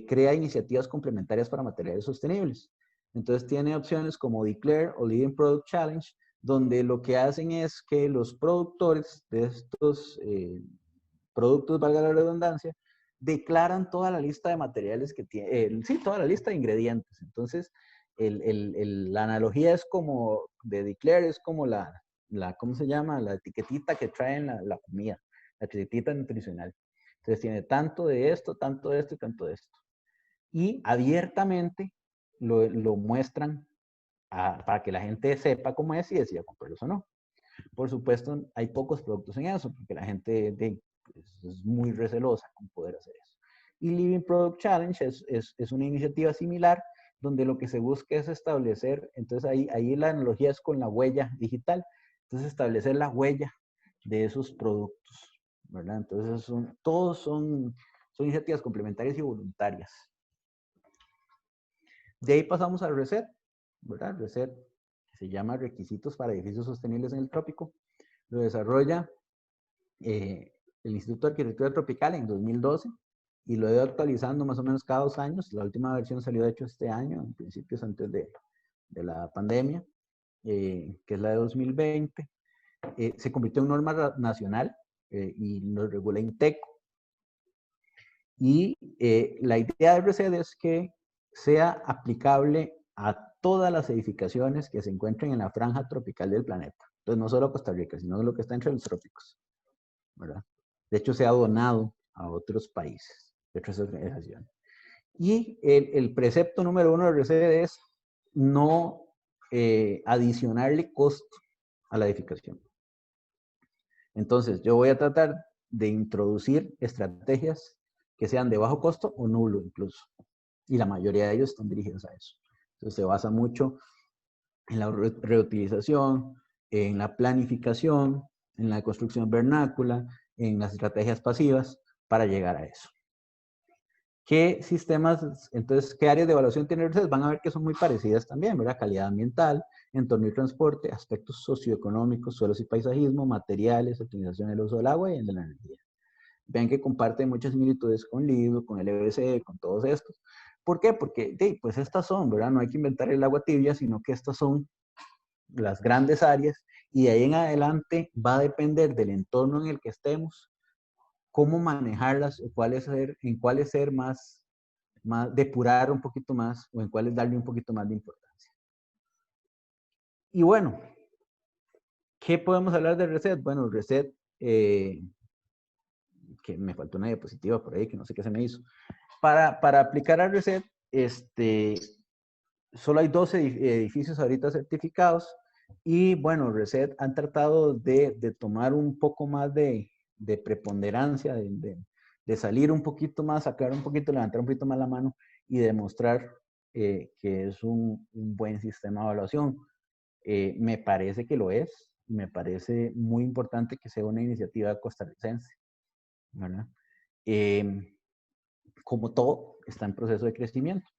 crea iniciativas complementarias para materiales sostenibles. Entonces, tiene opciones como Declare o Living Product Challenge, donde lo que hacen es que los productores de estos productos, valga la redundancia, declaran toda la lista de materiales que tiene, sí, toda la lista de ingredientes. Entonces, la analogía es como, de Declare, es como ¿cómo se llama? La etiquetita que traen la comida, la etiquetita nutricional. Entonces, tiene tanto de esto, tanto de esto y tanto de esto. Y abiertamente lo muestran para que la gente sepa cómo es y decida comprarlos o no. Por supuesto, hay pocos productos en eso, porque la gente es muy recelosa con poder hacer eso. Y Living Product Challenge es una iniciativa similar, donde lo que se busca es establecer, entonces ahí la analogía es con la huella digital, entonces establecer la huella de esos productos, ¿verdad? Entonces todos son iniciativas complementarias y voluntarias. De ahí pasamos al RESET, ¿verdad? RESET, que se llama Requisitos para Edificios Sostenibles en el Trópico. Lo desarrolla el Instituto de Arquitectura Tropical en 2012 y lo he ido actualizando más o menos cada 2 años. La última versión salió de hecho este año, en principios antes de la pandemia, que es la de 2020. Se convirtió en norma nacional y lo regula INTECO. Y la idea de RESET es que sea aplicable a todas las edificaciones que se encuentren en la franja tropical del planeta. Entonces, no solo Costa Rica, sino lo que está entre los trópicos, ¿verdad? De hecho, se ha donado a otros países, de otras organizaciones. Y el precepto número 1 de RESET es no adicionarle costo a la edificación. Entonces, yo voy a tratar de introducir estrategias que sean de bajo costo o nulo incluso. Y la mayoría de ellos están dirigidos a eso. Entonces, se basa mucho en la reutilización, en la planificación, en la construcción vernácula, en las estrategias pasivas para llegar a eso. ¿Qué sistemas, entonces, qué áreas de evaluación tienen ustedes? Van a ver que son muy parecidas también, ¿verdad? Calidad ambiental, entorno y transporte, aspectos socioeconómicos, suelos y paisajismo, materiales, optimización del uso del agua y de la energía. Vean que comparten muchas similitudes con LIBO, con LBC, con todos estos. ¿Por qué? Porque, pues estas son, ¿verdad? No hay que inventar el agua tibia, sino que estas son las grandes áreas, y de ahí en adelante va a depender del entorno en el que estemos, cómo manejarlas, o en cuáles ser más, depurar un poquito más, o en cuáles darle un poquito más de importancia. Y bueno, ¿qué podemos hablar de Reset? Bueno, Reset, que me faltó una diapositiva por ahí, que no sé qué se me hizo. Para aplicar a Reset, solo hay 12 edificios ahorita certificados, y bueno, Reset han tratado de tomar un poco más de preponderancia, de salir un poquito más, sacar un poquito, levantar un poquito más la mano y demostrar que es un buen sistema de evaluación. Me parece que lo es, me parece muy importante que sea una iniciativa costarricense, ¿verdad? Como todo, está en proceso de crecimiento.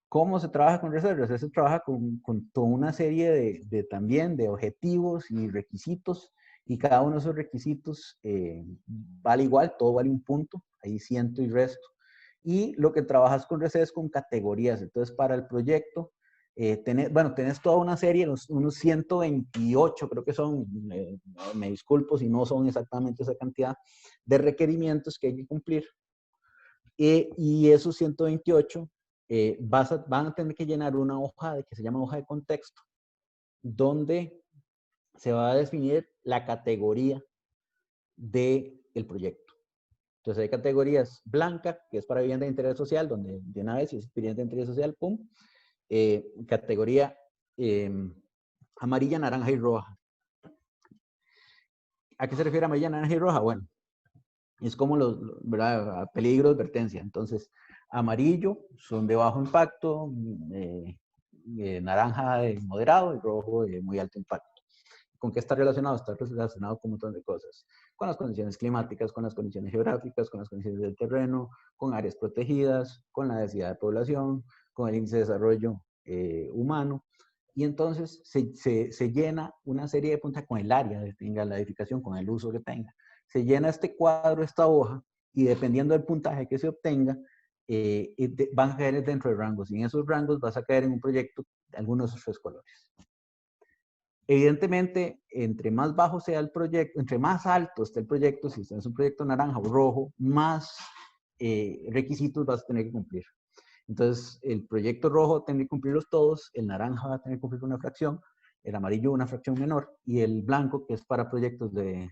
¿Cómo se trabaja con Reset? Reset se trabaja con toda una serie también de objetivos y requisitos, y cada uno de esos requisitos vale igual, todo vale un punto, ahí ciento y resto. Y lo que trabajas con Reset es con categorías. Entonces, para el proyecto, tenés toda una serie, unos 128, creo que son, me disculpo si no son exactamente esa cantidad de requerimientos que hay que cumplir. Y esos 128 van a tener que llenar una hoja que se llama hoja de contexto, donde se va a definir la categoría del proyecto. Entonces hay categorías: blanca, que es para vivienda de interés social, donde de una vez si es vivienda de interés social, pum. Categoría amarilla, naranja y roja. ¿A qué se refiere amarilla, naranja y roja? Bueno, es como ¿verdad? Peligro, advertencia. Entonces, amarillo son de bajo impacto, naranja de moderado y rojo de muy alto impacto. ¿Con qué está relacionado? Está relacionado con un montón de cosas. Con las condiciones climáticas, con las condiciones geográficas, con las condiciones del terreno, con áreas protegidas, con la densidad de población, con el índice de desarrollo humano. Y entonces se llena una serie de puntos con el área que tenga la edificación, con el uso que tenga. Se llena este cuadro, esta hoja, y dependiendo del puntaje que se obtenga, van a caer dentro de rangos. Y en esos rangos vas a caer en un proyecto de algunos de esos 3 colores. Evidentemente, entre más bajo sea el proyecto, entre más alto esté el proyecto, si es un proyecto naranja o rojo, más requisitos vas a tener que cumplir. Entonces, el proyecto rojo tiene que cumplirlos todos, el naranja va a tener que cumplir una fracción, el amarillo una fracción menor, y el blanco, que es para proyectos de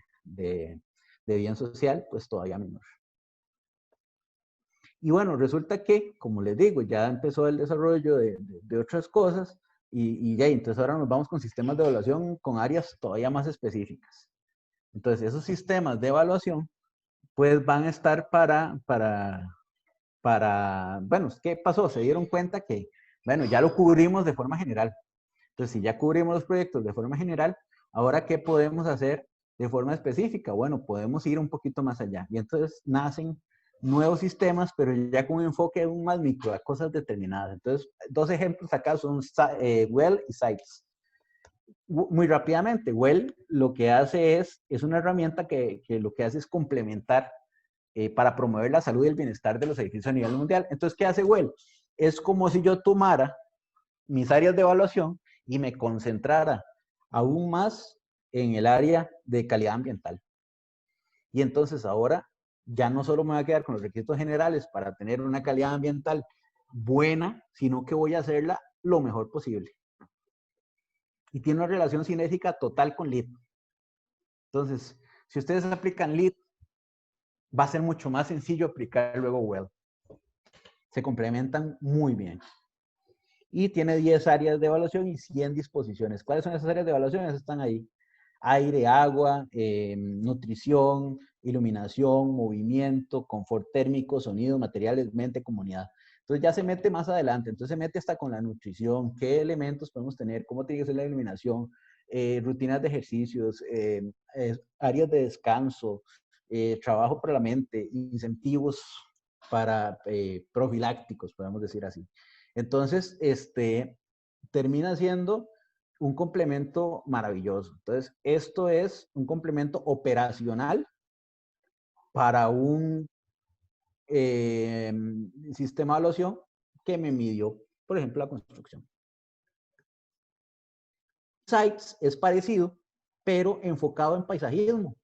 bien social, pues todavía menor. Y bueno, resulta que, como les digo, ya empezó el desarrollo de otras cosas, y ya, entonces ahora nos vamos con sistemas de evaluación con áreas todavía más específicas. Entonces, esos sistemas de evaluación, pues van a estar bueno, ¿qué pasó? Se dieron cuenta que, bueno, ya lo cubrimos de forma general. Entonces, si ya cubrimos los proyectos de forma general, ahora, ¿qué podemos hacer de forma específica? Bueno, podemos ir un poquito más allá. Y entonces nacen nuevos sistemas, pero ya con un enfoque aún más micro, a cosas determinadas. Entonces, 2 ejemplos acá son Well y Sites. Muy rápidamente, Well lo que hace es una herramienta que lo que hace es complementar para promover la salud y el bienestar de los edificios a nivel mundial. Entonces, ¿qué hace Well? Es como si yo tomara mis áreas de evaluación y me concentrara aún más en el área de calidad ambiental. Y entonces ahora ya no solo me voy a quedar con los requisitos generales para tener una calidad ambiental buena, sino que voy a hacerla lo mejor posible. Y tiene una relación cinética total con LEED. Entonces, si ustedes aplican LEED, va a ser mucho más sencillo aplicar luego WELL. Se complementan muy bien. Y tiene 10 áreas de evaluación y 100 disposiciones. ¿Cuáles son esas áreas de evaluación? Esas están ahí: aire, agua, nutrición, iluminación, movimiento, confort térmico, sonido, materiales, mente, comunidad. Entonces ya se mete más adelante. Entonces se mete hasta con la nutrición, qué elementos podemos tener, cómo tiene que ser la iluminación, rutinas de ejercicios, áreas de descanso, trabajo para la mente, incentivos para profilácticos, podemos decir así. Entonces, termina siendo un complemento maravilloso. Entonces, esto es un complemento operacional para un sistema de evaluación que me midió, por ejemplo, la construcción. Sites es parecido, pero enfocado en paisajismo.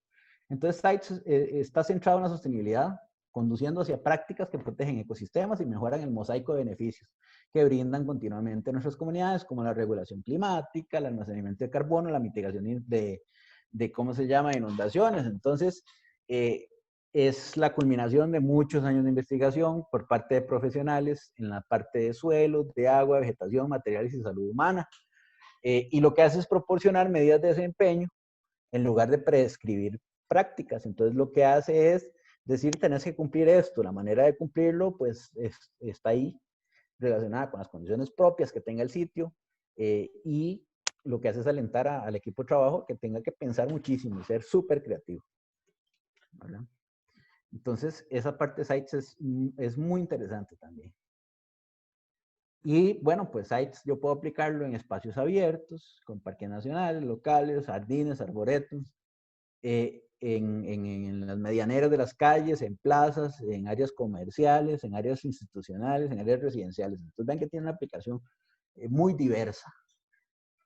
Entonces, Sites está centrado en la sostenibilidad, conduciendo hacia prácticas que protegen ecosistemas y mejoran el mosaico de beneficios que brindan continuamente nuestras comunidades, como la regulación climática, el almacenamiento de carbono, la mitigación de ¿cómo se llama?, inundaciones. Entonces, es la culminación de muchos años de investigación por parte de profesionales en la parte de suelos, de agua, vegetación, materiales y salud humana. Y lo que hace es proporcionar medidas de desempeño en lugar de prescribir prácticas. Entonces, lo que hace es decir, tenés que cumplir esto. La manera de cumplirlo, pues, está ahí relacionada con las condiciones propias que tenga el sitio, y lo que hace es alentar al equipo de trabajo que tenga que pensar muchísimo y ser súper creativo, ¿verdad? Entonces, esa parte de Sites es muy interesante también. Y bueno, pues Sites yo puedo aplicarlo en espacios abiertos, con parques nacionales, locales, jardines, arboretos, en las medianeras de las calles, en plazas, en áreas comerciales, en áreas institucionales, en áreas residenciales. Entonces ven que tiene una aplicación muy diversa.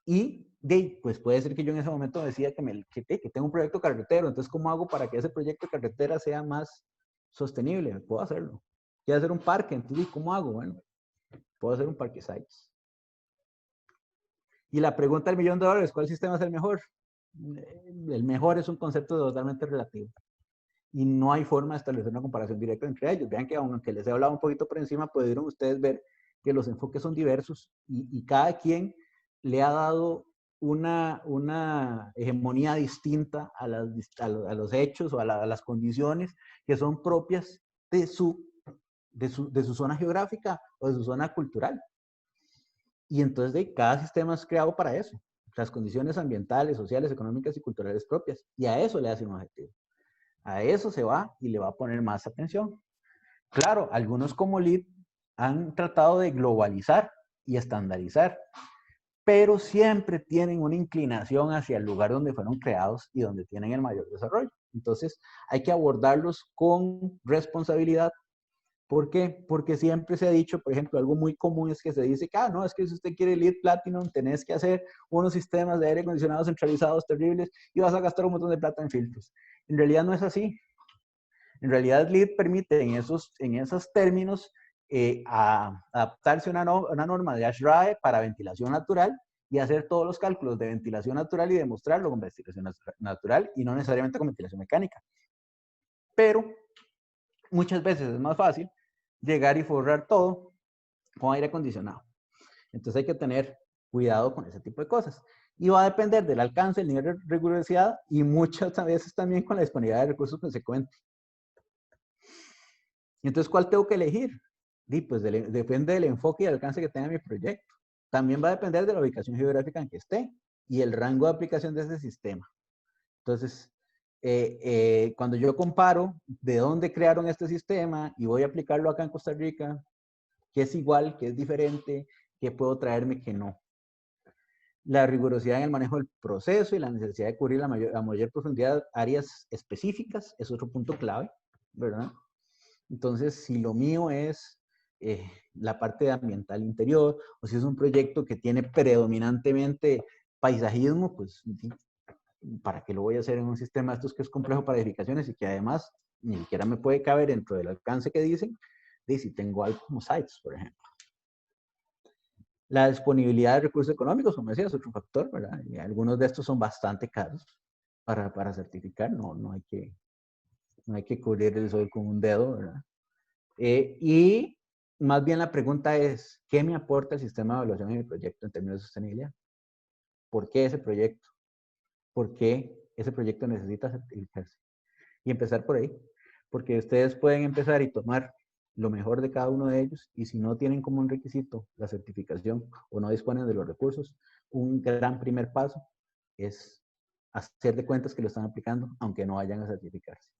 Y pues puede ser que yo en ese momento decía que tengo un proyecto carretero, entonces ¿cómo hago para que ese proyecto de carretera sea más sostenible? Puedo hacerlo. Quiero hacer un parque, entonces ¿cómo hago? Bueno, puedo hacer un parque Sites. Y la pregunta del $1.000.000, ¿cuál sistema es el mejor? El mejor es un concepto totalmente relativo. Y no hay forma de establecer una comparación directa entre ellos. Vean que aunque les he hablado un poquito por encima, pudieron ustedes ver que los enfoques son diversos y cada quien le ha dado una hegemonía distinta a los hechos o a las condiciones que son propias de su zona geográfica o de su zona cultural. Y entonces cada sistema es creado para eso. Las condiciones ambientales, sociales, económicas y culturales propias. Y a eso le hacen un objetivo. A eso se va y le va a poner más atención. Claro, algunos como LEED han tratado de globalizar y estandarizar, pero siempre tienen una inclinación hacia el lugar donde fueron creados y donde tienen el mayor desarrollo. Entonces, hay que abordarlos con responsabilidad. ¿Por qué? Porque siempre se ha dicho, por ejemplo, algo muy común es que se dice que, no, es que si usted quiere LEED Platinum, tenés que hacer unos sistemas de aire acondicionado centralizados terribles y vas a gastar un montón de plata en filtros. En realidad no es así. En realidad LEED permite en esos términos adaptarse a una norma de ASHRAE para ventilación natural y hacer todos los cálculos de ventilación natural y demostrarlo con ventilación natural y no necesariamente con ventilación mecánica. Pero muchas veces es más fácil llegar y forrar todo con aire acondicionado. Entonces hay que tener cuidado con ese tipo de cosas. Y va a depender del alcance, el nivel de rigurosidad y muchas veces también con la disponibilidad de recursos consecuentes. Y entonces, ¿cuál tengo que elegir? Y pues depende del enfoque y el alcance que tenga mi proyecto. También va a depender de la ubicación geográfica en que esté y el rango de aplicación de ese sistema. Entonces, cuando yo comparo de dónde crearon este sistema y voy a aplicarlo acá en Costa Rica, qué es igual, qué es diferente, qué puedo traerme, qué no. La rigurosidad en el manejo del proceso y la necesidad de cubrir a mayor profundidad áreas específicas es otro punto clave, ¿verdad? Entonces, si lo mío es la parte ambiental interior, o si es un proyecto que tiene predominantemente paisajismo, pues, ¿para qué lo voy a hacer en un sistema de estos que es complejo para edificaciones y que además ni siquiera me puede caber dentro del alcance que dicen? De si tengo algo como Sites, por ejemplo. La disponibilidad de recursos económicos, como decía, es otro factor, ¿verdad? Y algunos de estos son bastante caros para certificar, no hay que cubrir el sol con un dedo, ¿verdad? Y más bien la pregunta es, ¿qué me aporta el sistema de evaluación en mi proyecto en términos de sostenibilidad? ¿Por qué ese proyecto? ¿Por qué ese proyecto necesita certificarse? Y empezar por ahí, porque ustedes pueden empezar y tomar lo mejor de cada uno de ellos, y si no tienen como un requisito la certificación o no disponen de los recursos, un gran primer paso es hacer de cuentas que lo están aplicando, aunque no vayan a certificarse.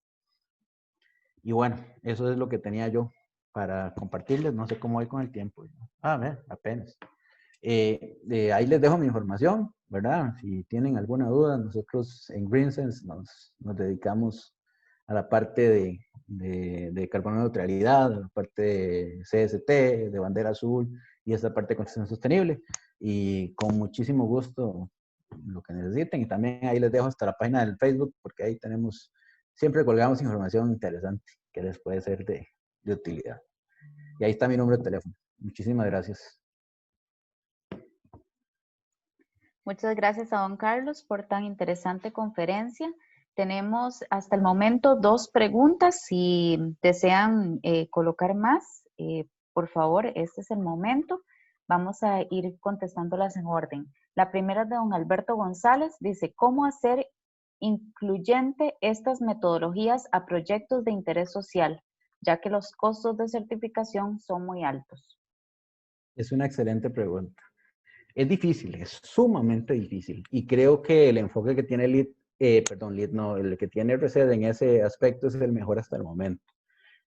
Y bueno, eso es lo que tenía yo para compartirles. No sé cómo voy con el tiempo. Apenas. Ahí les dejo mi información, ¿verdad? Si tienen alguna duda, nosotros en GreenSense nos dedicamos a la parte de carbono neutralidad, a la parte de CST, de bandera azul y esta parte de construcción sostenible. Y con muchísimo gusto lo que necesiten. Y también ahí les dejo hasta la página del Facebook, porque ahí tenemos, siempre colgamos información interesante que les puede ser de utilidad. Y ahí está mi número de teléfono. Muchísimas gracias. Muchas gracias a don Carlos por tan interesante conferencia. Tenemos hasta el momento 2 preguntas. Si desean colocar más, por favor, este es el momento. Vamos a ir contestándolas en orden. La primera es de don Alberto González. Dice, ¿cómo hacer incluyente estas metodologías a proyectos de interés social, ya que los costos de certificación son muy altos? Es una excelente pregunta. Es difícil, es sumamente difícil. Y creo que el enfoque que tiene el que tiene RCED en ese aspecto es el mejor hasta el momento.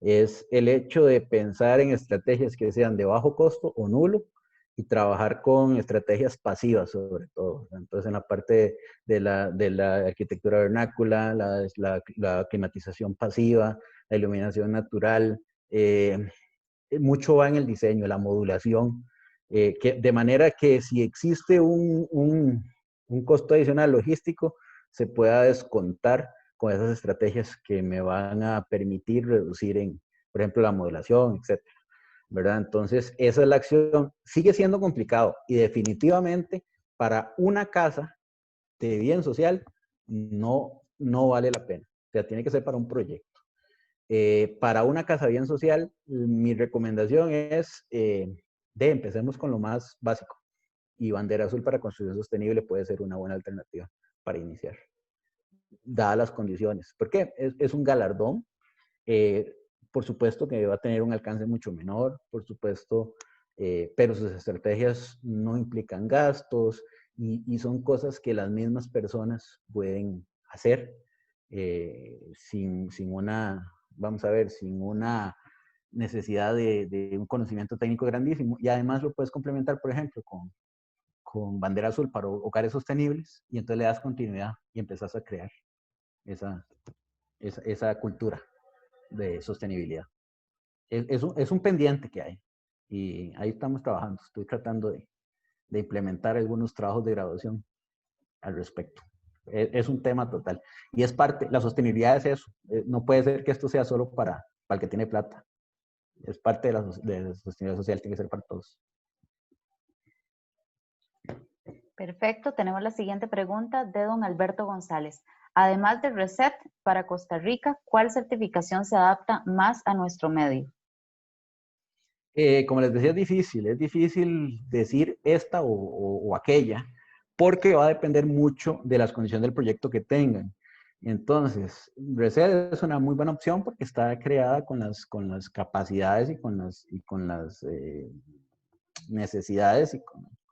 Es el hecho de pensar en estrategias que sean de bajo costo o nulo y trabajar con estrategias pasivas sobre todo. Entonces, en la parte de la arquitectura vernácula, la climatización pasiva, la iluminación natural, mucho va en el diseño, la modulación, de manera que si existe un costo adicional logístico, se pueda descontar con esas estrategias que me van a permitir reducir por ejemplo, la modulación, etcétera, ¿verdad? Entonces, esa es la acción. Sigue siendo complicado y definitivamente para una casa de bien social no vale la pena. O sea, tiene que ser para un proyecto. Para una casa bien social, mi recomendación es empecemos con lo más básico. Y bandera azul para construcción sostenible puede ser una buena alternativa para iniciar, dadas las condiciones. ¿Por qué? Es un galardón. Por supuesto que va a tener un alcance mucho menor, por supuesto, pero sus estrategias no implican gastos y son cosas que las mismas personas pueden hacer sin una, vamos a ver, sin una necesidad de un conocimiento técnico grandísimo. Y además lo puedes complementar, por ejemplo, con bandera azul para hogares sostenibles y entonces le das continuidad y empezás a crear esa cultura de sostenibilidad. Es un pendiente que hay y ahí estamos trabajando. Estoy tratando de implementar algunos trabajos de graduación al respecto. Es un tema total. Y es parte, la sostenibilidad es eso. No puede ser que esto sea solo para el que tiene plata. Es parte de la sostenibilidad social, tiene que ser para todos. Perfecto, tenemos la siguiente pregunta de don Alberto González. Además de RECET para Costa Rica, ¿cuál certificación se adapta más a nuestro medio? Como les decía, es difícil decir esta o aquella, porque va a depender mucho de las condiciones del proyecto que tengan. Entonces, RECED es una muy buena opción porque está creada con las capacidades y con las necesidades y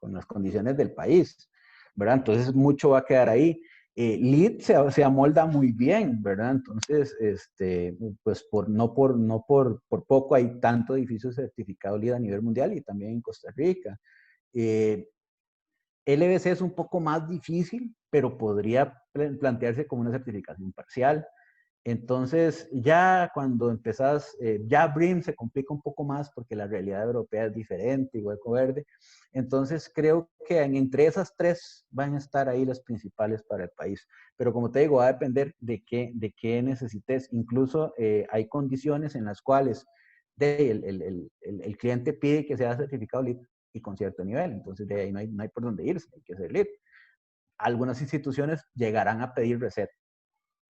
con las condiciones del país, ¿verdad? Entonces, mucho va a quedar ahí. LEED se amolda muy bien, ¿verdad? Entonces, pues no por poco hay tanto edificio certificado LEED a nivel mundial y también en Costa Rica. LBC es un poco más difícil, pero podría plantearse como una certificación parcial. Entonces, ya cuando empezás, ya BREEAM se complica un poco más porque la realidad europea es diferente, igual que verde. Entonces, creo que entre esas 3 van a estar ahí las principales para el país. Pero como te digo, va a depender de qué necesites. Incluso hay condiciones en las cuales el cliente pide que sea certificado LEED y con cierto nivel. Entonces, de ahí no hay por dónde irse, hay que ser LEED. Algunas instituciones llegarán a pedir RECET.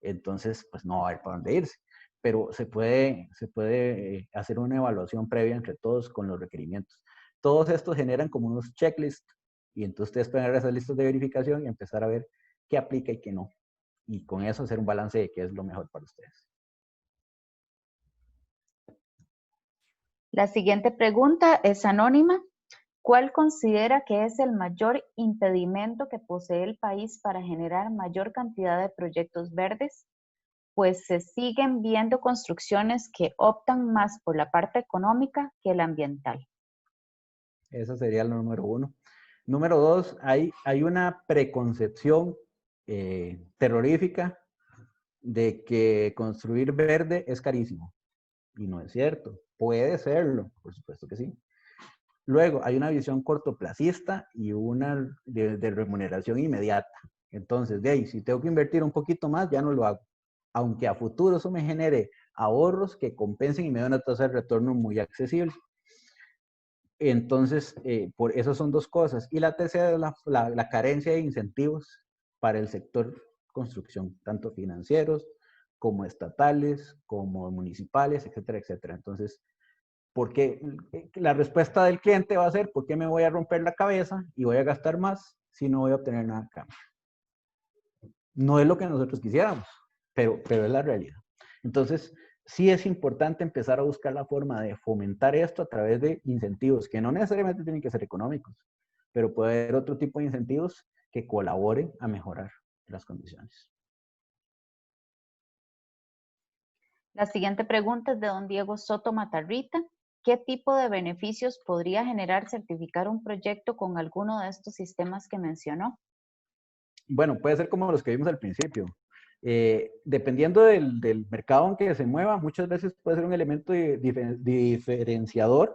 Entonces, pues no va a haber para dónde irse. Pero se puede hacer una evaluación previa entre todos con los requerimientos. Todos estos generan como unos checklists y entonces ustedes pueden ver esas listas de verificación y empezar a ver qué aplica y qué no. Y con eso hacer un balance de qué es lo mejor para ustedes. La siguiente pregunta es anónima. ¿Cuál considera que es el mayor impedimento que posee el país para generar mayor cantidad de proyectos verdes? Pues se siguen viendo construcciones que optan más por la parte económica que la ambiental. Esa sería el número 1. Número 2, hay una preconcepción terrorífica de que construir verde es carísimo. Y no es cierto. Puede serlo, por supuesto que sí. Luego, hay una visión cortoplacista y una de remuneración inmediata. Entonces, de ahí, si tengo que invertir un poquito más, ya no lo hago. Aunque a futuro eso me genere ahorros que compensen y me den una tasa de retorno muy accesible. Entonces, por eso son dos cosas. Y la tercera es la carencia de incentivos para el sector construcción, tanto financieros como estatales, como municipales, etcétera, etcétera. Entonces, porque la respuesta del cliente va a ser, ¿por qué me voy a romper la cabeza y voy a gastar más si no voy a obtener nada a cambio? No es lo que nosotros quisiéramos, pero es la realidad. Entonces, sí es importante empezar a buscar la forma de fomentar esto a través de incentivos, que no necesariamente tienen que ser económicos, pero puede haber otro tipo de incentivos que colaboren a mejorar las condiciones. La siguiente pregunta es de don Diego Soto Matarrita. ¿Qué tipo de beneficios podría generar certificar un proyecto con alguno de estos sistemas que mencionó? Bueno, puede ser como los que vimos al principio. Dependiendo del mercado en que se mueva, muchas veces puede ser un elemento diferenciador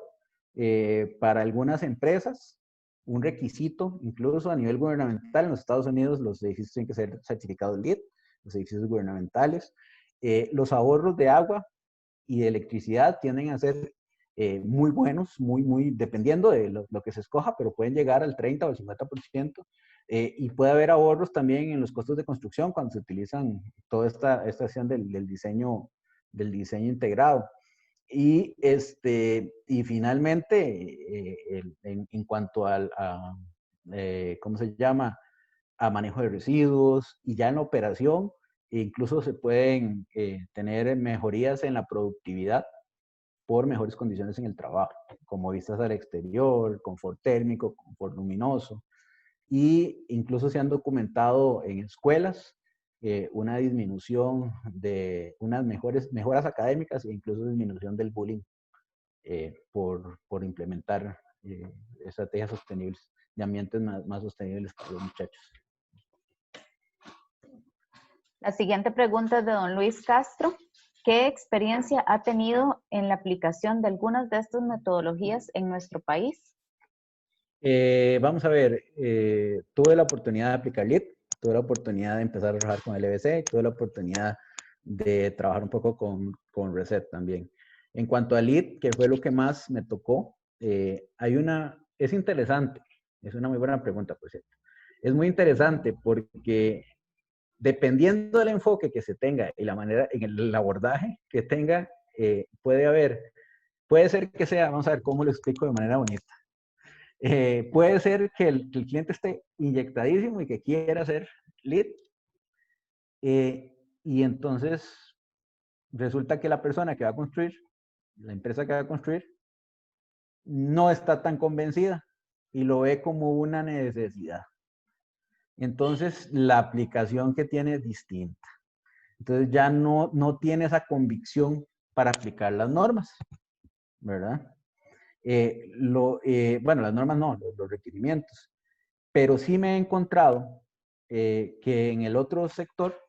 para algunas empresas, un requisito, incluso a nivel gubernamental. En los Estados Unidos los edificios tienen que ser certificados LEED, los edificios gubernamentales. Los ahorros de agua y de electricidad tienden a ser muy buenos, muy, dependiendo de lo que se escoja, pero pueden llegar al 30 o al 50%. Y puede haber ahorros también en los costos de construcción cuando se utilizan toda esta acción del diseño integrado. Y finalmente, en cuanto ¿cómo se llama? A manejo de residuos y ya en la operación, incluso se pueden tener mejorías en la productividad por mejores condiciones en el trabajo, como vistas al exterior, confort térmico, confort luminoso. Y incluso se han documentado en escuelas una disminución de unas mejoras académicas e incluso disminución del bullying por implementar estrategias sostenibles, de ambientes más sostenibles para los muchachos. La siguiente pregunta es de don Luis Castro. ¿Qué experiencia ha tenido en la aplicación de algunas de estas metodologías en nuestro país? Vamos a ver, tuve la oportunidad de aplicar LEED, tuve la oportunidad de empezar a trabajar con LBC, tuve la oportunidad de trabajar un poco con Reset también. En cuanto a LEED, que fue lo que más me tocó, es interesante, es una muy buena pregunta, por cierto. Es muy interesante porque dependiendo del enfoque que se tenga y la manera, en el abordaje que tenga, puede ser que sea, vamos a ver cómo lo explico de manera bonita. Puede ser que el cliente esté inyectadísimo y que quiera hacer lead. Y entonces resulta que la persona que va a construir, la empresa que va a construir, no está tan convencida y lo ve como una necesidad. Entonces la aplicación que tiene es distinta. Entonces ya no tiene esa convicción para aplicar las normas, ¿verdad? Bueno, las normas no, los requerimientos. Pero sí me he encontrado que en el otro sector,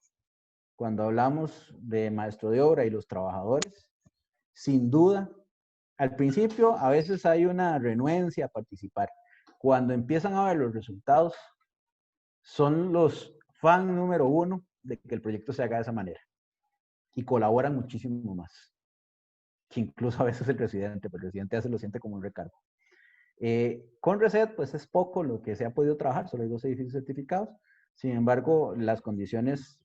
cuando hablamos de maestro de obra y los trabajadores, sin duda, al principio a veces hay una renuencia a participar. Cuando empiezan a ver los resultados, son los fans número uno de que el proyecto se haga de esa manera. Y colaboran muchísimo más. Que incluso a veces el presidente, pero el presidente ya se lo siente como un recargo. Con Reset, pues es poco lo que se ha podido trabajar, solo hay 2 edificios certificados. Sin embargo, las condiciones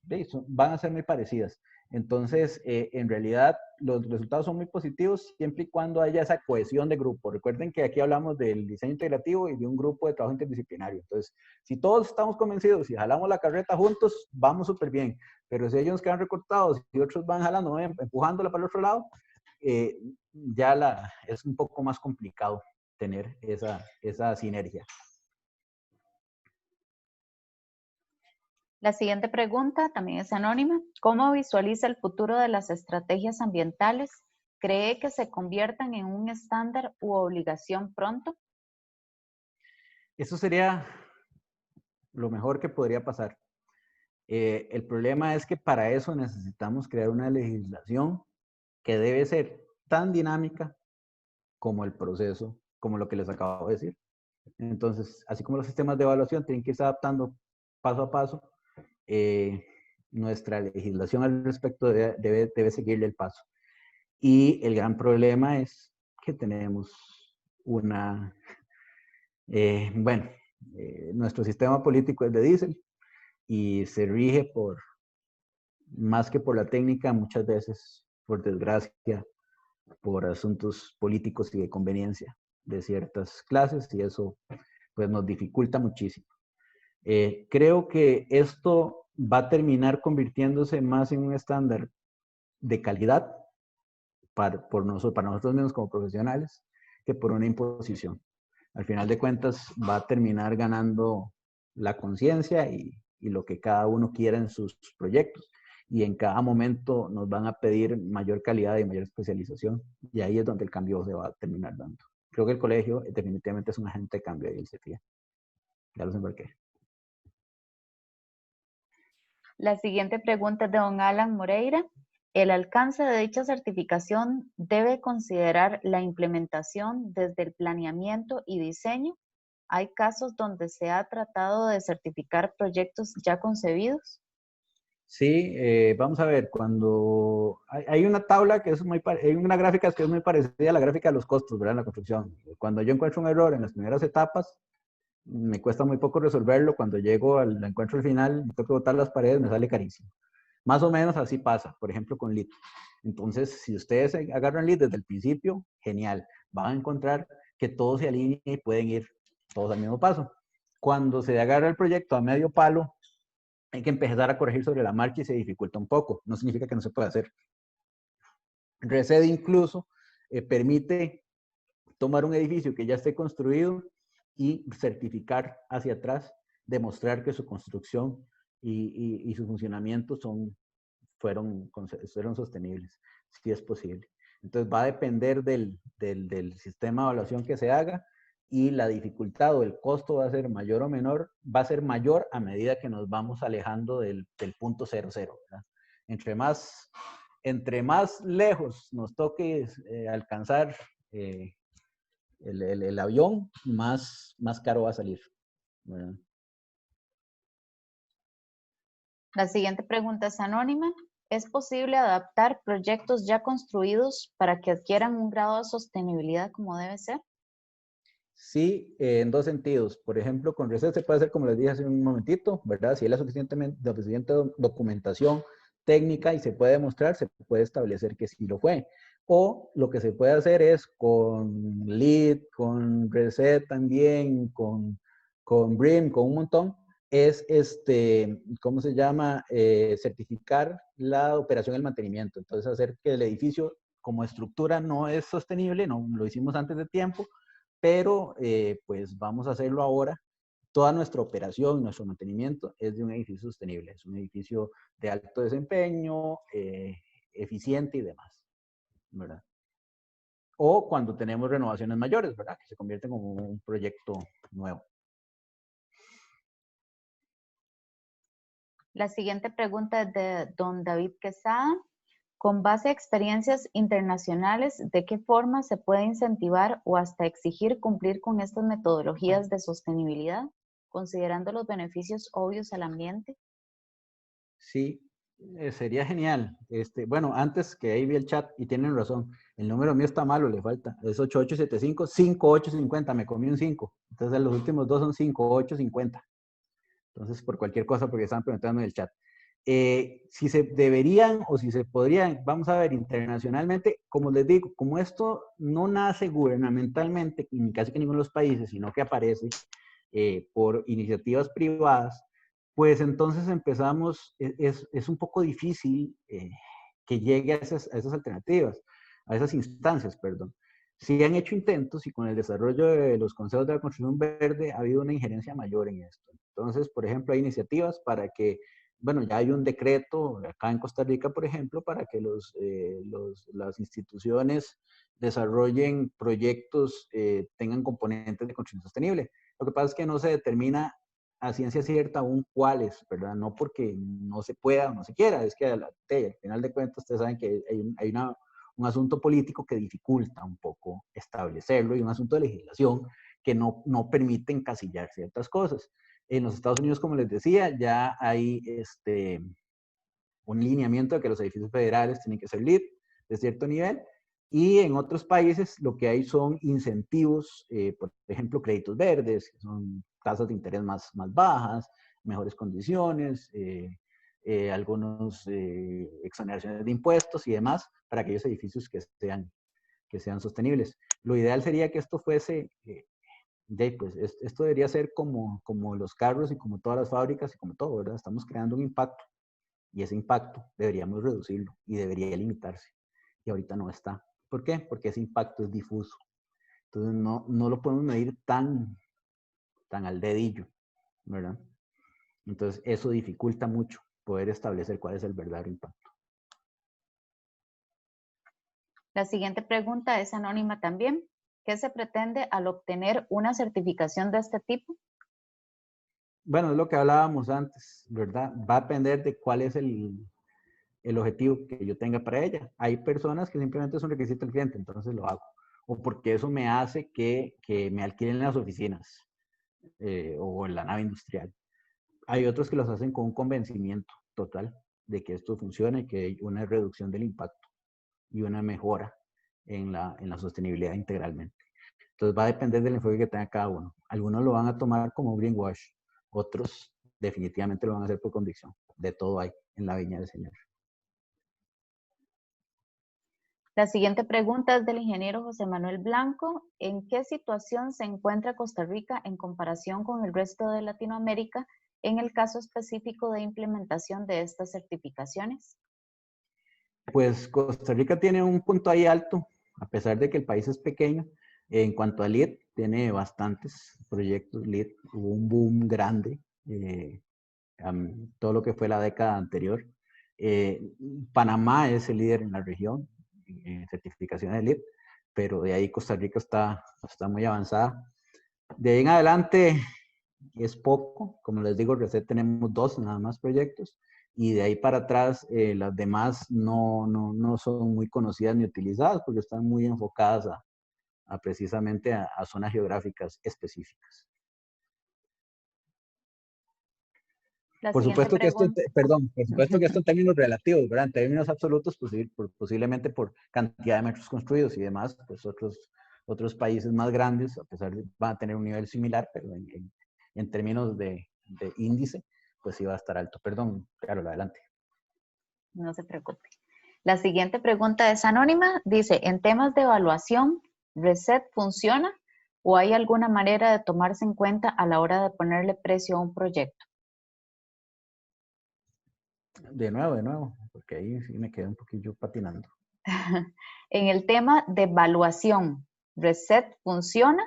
van a ser muy parecidas. Entonces, en realidad, los resultados son muy positivos siempre y cuando haya esa cohesión de grupo. Recuerden que aquí hablamos del diseño integrativo y de un grupo de trabajo interdisciplinario. Entonces, si todos estamos convencidos y jalamos la carreta juntos, vamos súper bien. Pero si ellos quedan recortados y otros van jalando, empujándola para el otro lado, es un poco más complicado tener esa sinergia. La siguiente pregunta también es anónima. ¿Cómo visualiza el futuro de las estrategias ambientales? ¿Cree que se conviertan en un estándar u obligación pronto? Eso sería lo mejor que podría pasar. El problema es que para eso necesitamos crear una legislación que debe ser tan dinámica como el proceso como lo que les acabo de decir. Entonces, así como los sistemas de evaluación tienen que irse adaptando paso a paso, nuestra legislación al respecto debe seguirle el paso. Y el gran problema es que tenemos una, nuestro sistema político es de diésel y se rige por, más que por la técnica, muchas veces, por desgracia, por asuntos políticos y de conveniencia de ciertas clases, y eso pues nos dificulta muchísimo. Creo que esto va a terminar convirtiéndose más en un estándar de calidad para nosotros mismos como profesionales que por una imposición. Al final de cuentas va a terminar ganando la conciencia y lo que cada uno quiera en sus proyectos. Y en cada momento nos van a pedir mayor calidad y mayor especialización. Y ahí es donde el cambio se va a terminar dando. Creo que el colegio definitivamente es un agente de cambio y el CETIA. Ya los embarqué. La siguiente pregunta es de don Alan Moreira. ¿El alcance de dicha certificación debe considerar la implementación desde el planeamiento y diseño? ¿Hay casos donde se ha tratado de certificar proyectos ya concebidos? Sí, vamos a ver, cuando hay una tabla que es hay una gráfica que es muy parecida a la gráfica de los costos, ¿verdad? En la construcción. Cuando yo encuentro un error en las primeras etapas, me cuesta muy poco resolverlo. Cuando llego al encuentro al final, tengo que botar las paredes, me sale carísimo. Más o menos así pasa, por ejemplo, con LEED. Entonces, si ustedes agarran LEED desde el principio, genial. Van a encontrar que todo se alinea y pueden ir todos al mismo paso. Cuando se agarra el proyecto a medio palo, hay que empezar a corregir sobre la marcha y se dificulta un poco. No significa que no se pueda hacer. RECED incluso permite tomar un edificio que ya esté construido y certificar hacia atrás, demostrar que su construcción y su funcionamiento fueron sostenibles, si es posible. Entonces va a depender del sistema de evaluación que se haga, y la dificultad o el costo va a ser mayor o menor, va a ser mayor a medida que nos vamos alejando del punto 00, ¿verdad? Entre más lejos nos toque alcanzar el avión, más caro va a salir, ¿verdad? La siguiente pregunta es anónima. ¿Es posible adaptar proyectos ya construidos para que adquieran un grado de sostenibilidad como debe ser? Sí, en dos sentidos. Por ejemplo, con RECED se puede hacer como les dije hace un momentito, ¿verdad? Si hay la suficiente documentación técnica y se puede demostrar, se puede establecer que sí lo fue. O lo que se puede hacer es con LEED, con RECED también, con BREEAM, con un montón, es ¿cómo se llama? Certificar la operación y el mantenimiento. Entonces, hacer que el edificio como estructura no es sostenible, no lo hicimos antes de tiempo, pero pues vamos a hacerlo ahora. Toda nuestra operación, nuestro mantenimiento es de un edificio sostenible, es un edificio de alto desempeño, eficiente y demás, ¿verdad? O cuando tenemos renovaciones mayores, ¿verdad? Que se convierten como un proyecto nuevo. La siguiente pregunta es de don David Quesada. Con base a experiencias internacionales, ¿de qué forma se puede incentivar o hasta exigir cumplir con estas metodologías de sostenibilidad, considerando los beneficios obvios al ambiente? Sí, sería genial. Bueno, antes que ahí vi el chat y tienen razón, el número mío está malo, le falta. Es 8875-5850, me comí un 5. Entonces los últimos dos son 5850. Entonces, por cualquier cosa, porque estaban preguntando en el chat. Si se deberían o si se podrían, vamos a ver, internacionalmente, como les digo, como esto no nace gubernamentalmente, en casi que ninguno de los países, sino que aparece por iniciativas privadas, pues entonces empezamos, es un poco difícil que llegue a esas alternativas, a esas instancias, perdón. Sí han hecho intentos y con el desarrollo de los consejos de la construcción verde ha habido una injerencia mayor en esto. Entonces, por ejemplo, hay iniciativas para que, bueno, ya hay un decreto acá en Costa Rica, por ejemplo, para que las instituciones desarrollen proyectos, tengan componentes de construcción sostenible. Lo que pasa es que no se determina a ciencia cierta aún cuáles, ¿verdad? No porque no se pueda o no se quiera, es que al final de cuentas ustedes saben que hay un asunto político que dificulta un poco establecerlo y un asunto de legislación que no permite encasillar ciertas cosas. En los Estados Unidos, como les decía, ya hay un lineamiento de que los edificios federales tienen que ser LEED de cierto nivel, y en otros países lo que hay son incentivos, por ejemplo, créditos verdes, que son tasas de interés más bajas, mejores condiciones, algunos exoneraciones de impuestos y demás para aquellos edificios que sean sostenibles. Lo ideal sería que esto fuese, pues esto debería ser como los carros y como todas las fábricas y como todo, ¿verdad? Estamos creando un impacto y ese impacto deberíamos reducirlo y debería limitarse. Y ahorita no está. ¿Por qué? Porque ese impacto es difuso. Entonces no lo podemos medir tan al dedillo, ¿verdad? Entonces eso dificulta mucho poder establecer cuál es el verdadero impacto. La siguiente pregunta es anónima también. ¿Qué se pretende al obtener una certificación de este tipo? Bueno, es lo que hablábamos antes, ¿verdad? Va a depender de cuál es el objetivo que yo tenga para ella. Hay personas que simplemente es un requisito del cliente, entonces lo hago. O porque eso me hace que me alquilen las oficinas o en la nave industrial. Hay otros que los hacen con un convencimiento total de que esto funciona y que hay una reducción del impacto y una mejora en la sostenibilidad integralmente. Entonces va a depender del enfoque que tenga cada uno. Algunos lo van a tomar como greenwash, otros definitivamente lo van a hacer por convicción. De todo hay en la viña del Señor. La siguiente pregunta es del ingeniero José Manuel Blanco. ¿En qué situación se encuentra Costa Rica en comparación con el resto de Latinoamérica en el caso específico de implementación de estas certificaciones? Pues Costa Rica tiene un punto ahí alto, a pesar de que el país es pequeño. En cuanto a LEED, tiene bastantes proyectos LEED. Hubo un boom grande, todo lo que fue la década anterior. Panamá es el líder en la región en certificaciones LEED, pero de ahí Costa Rica está muy avanzada. De ahí en adelante es poco, como les digo, Reset tenemos 2 nada más proyectos, y de ahí para atrás las demás no son muy conocidas ni utilizadas porque están muy enfocadas precisamente a zonas geográficas específicas. Por supuesto que esto, perdón, por supuesto que esto en términos relativos, ¿verdad? En términos absolutos, posiblemente por cantidad de metros construidos y demás, pues otros países más grandes, a pesar de van a tener un nivel similar, pero en términos de índice, pues sí va a estar alto. Perdón, Carol, adelante. No se preocupe. La siguiente pregunta es anónima. Dice, en temas de evaluación, ¿Reset funciona o hay alguna manera de tomarse en cuenta a la hora de ponerle precio a un proyecto? De nuevo, porque ahí sí me quedé un poquillo patinando. En el tema de evaluación, ¿Reset funciona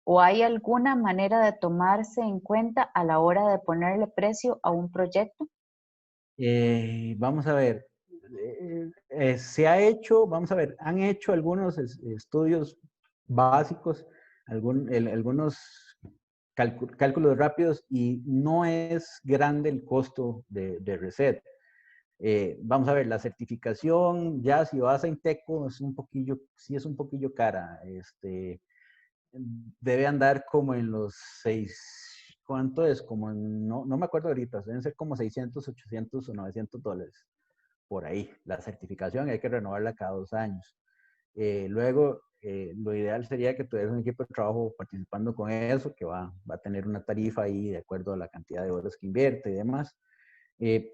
o hay alguna manera de tomarse en cuenta a la hora de ponerle precio a un proyecto? Vamos a ver, se ha hecho, vamos a ver, han hecho algunos estudios básicos, algunos cálculos rápidos y no es grande el costo de Reset. Vamos a ver, la certificación, ya si vas a Inteco, sí es un poquillo cara. Debe andar como en los 6, ¿cuánto es? Como no me acuerdo ahorita, deben ser como 600, 800 o $900 por ahí. La certificación hay que renovarla cada 2 años. Luego, lo ideal sería que tuvieras un equipo de trabajo participando con eso, que va a tener una tarifa ahí de acuerdo a la cantidad de horas que invierte y demás.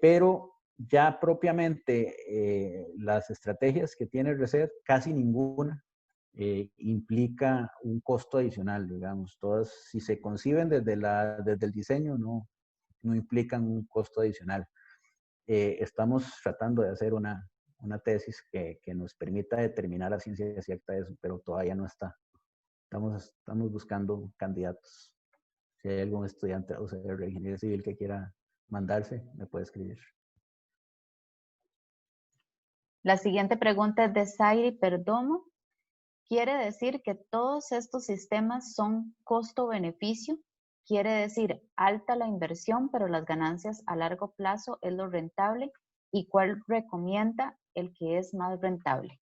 Pero ya propiamente las estrategias que tiene Reset, casi ninguna implica un costo adicional, digamos. Todas, si se conciben desde el diseño, no implican un costo adicional. Estamos tratando de hacer una tesis que nos permita determinar a ciencia cierta eso, pero todavía no está. Estamos buscando candidatos. Si hay algún estudiante o sea, de ingeniería civil que quiera mandarse, me puede escribir. La siguiente pregunta es de Zairi Perdomo. ¿Quiere decir que todos estos sistemas son costo-beneficio? Quiere decir alta la inversión, pero las ganancias a largo plazo es lo rentable. ¿Y cuál recomienda el que es más rentable?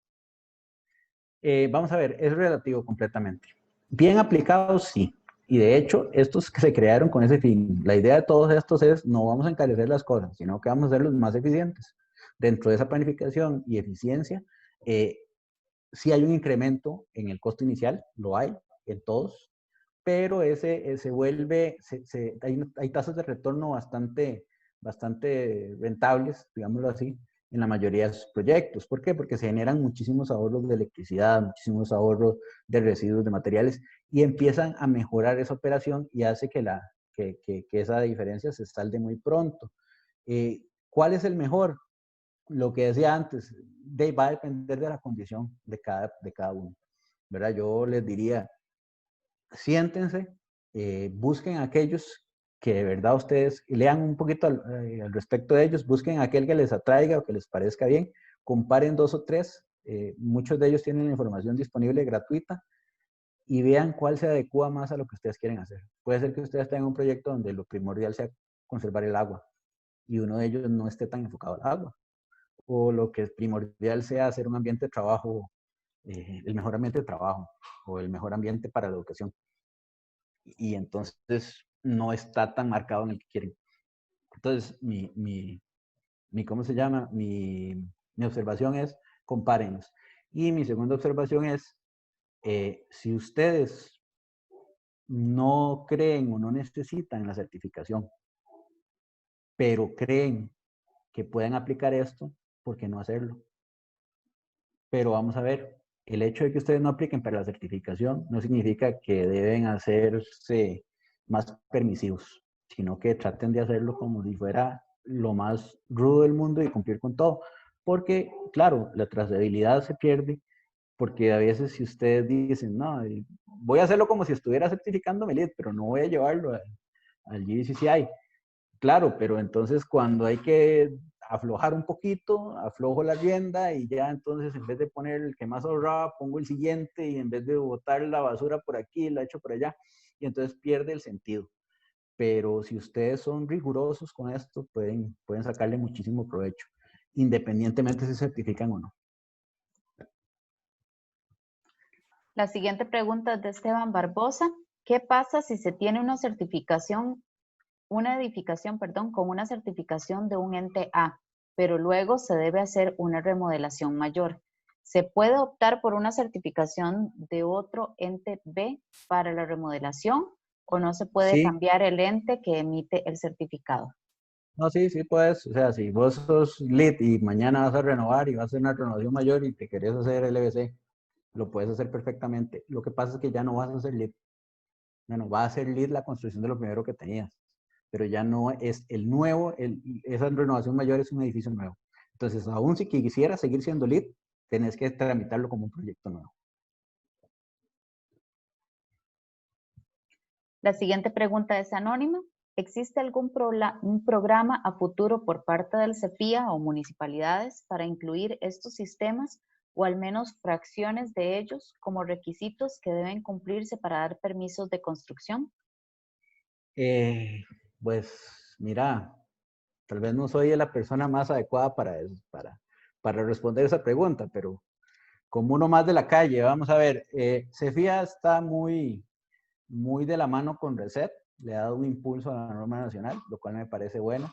Vamos a ver, es relativo completamente. Bien aplicados, sí. Y de hecho, estos que se crearon con ese fin. La idea de todos estos es, no vamos a encarecer las cosas, sino que vamos a hacerlos más eficientes. Dentro de esa planificación y eficiencia, sí hay un incremento en el costo inicial, lo hay en todos, pero ese se vuelve, hay tasas de retorno bastante rentables, digámoslo así, en la mayoría de sus proyectos. ¿Por qué? Porque se generan muchísimos ahorros de electricidad, muchísimos ahorros de residuos de materiales y empiezan a mejorar esa operación y hace que esa diferencia se salde muy pronto. ¿Cuál es el mejor? Lo que decía antes, va a depender de la condición de cada uno, ¿verdad? Yo les diría, siéntense, busquen aquellos que de verdad ustedes lean un poquito al respecto de ellos, busquen aquel que les atraiga o que les parezca bien, comparen 2 o 3, muchos de ellos tienen la información disponible gratuita y vean cuál se adecua más a lo que ustedes quieren hacer. Puede ser que ustedes tengan un proyecto donde lo primordial sea conservar el agua y uno de ellos no esté tan enfocado al agua, o lo que es primordial sea hacer un ambiente de trabajo, el mejor ambiente de trabajo o el mejor ambiente para la educación. Y entonces no está tan marcado en el que quieren. Entonces, ¿cómo se llama? Mi observación es, compárenlos. Y mi segunda observación es, si ustedes no creen o no necesitan la certificación, pero creen que pueden aplicar esto, ¿por qué no hacerlo? Pero vamos a ver, el hecho de que ustedes no apliquen para la certificación no significa que deben hacerse más permisivos, sino que traten de hacerlo como si fuera lo más rudo del mundo y cumplir con todo. Porque, claro, la trazabilidad se pierde, porque a veces si ustedes dicen, no, voy a hacerlo como si estuviera certificando Melit, pero no voy a llevarlo al GCCI. Claro, pero entonces cuando hay que aflojar un poquito, aflojo la rienda y ya entonces en vez de poner el que más ahorraba, pongo el siguiente y en vez de botar la basura por aquí, la echo por allá y entonces pierde el sentido. Pero si ustedes son rigurosos con esto, pueden sacarle muchísimo provecho, independientemente si se certifican o no. La siguiente pregunta es de Esteban Barbosa. ¿Qué pasa si se tiene una edificación, con una certificación de un ente A, pero luego se debe hacer una remodelación mayor? ¿Se puede optar por una certificación de otro ente B para la remodelación o no se puede Sí, cambiar el ente que emite el certificado? no, sí, sí puedes. O sea, si vos sos lead y mañana vas a renovar y vas a hacer una renovación mayor y te querés hacer LBC, lo puedes hacer perfectamente. Lo que pasa es que ya no vas a hacer lead. Bueno, va a ser lead la construcción de lo primero que tenías, pero ya no es el nuevo, esa renovación mayor es un edificio nuevo. Entonces, aún si quisieras seguir siendo lead, tenés que tramitarlo como un proyecto nuevo. La siguiente pregunta es anónima. ¿Existe algún un programa a futuro por parte del CEPIA o municipalidades para incluir estos sistemas o al menos fracciones de ellos como requisitos que deben cumplirse para dar permisos de construcción? Eh, pues, mira, tal vez no soy la persona más adecuada para responder esa pregunta, pero como uno más de la calle, vamos a ver, CEFIA está muy de la mano con RECET, le ha dado un impulso a la norma nacional, lo cual me parece bueno.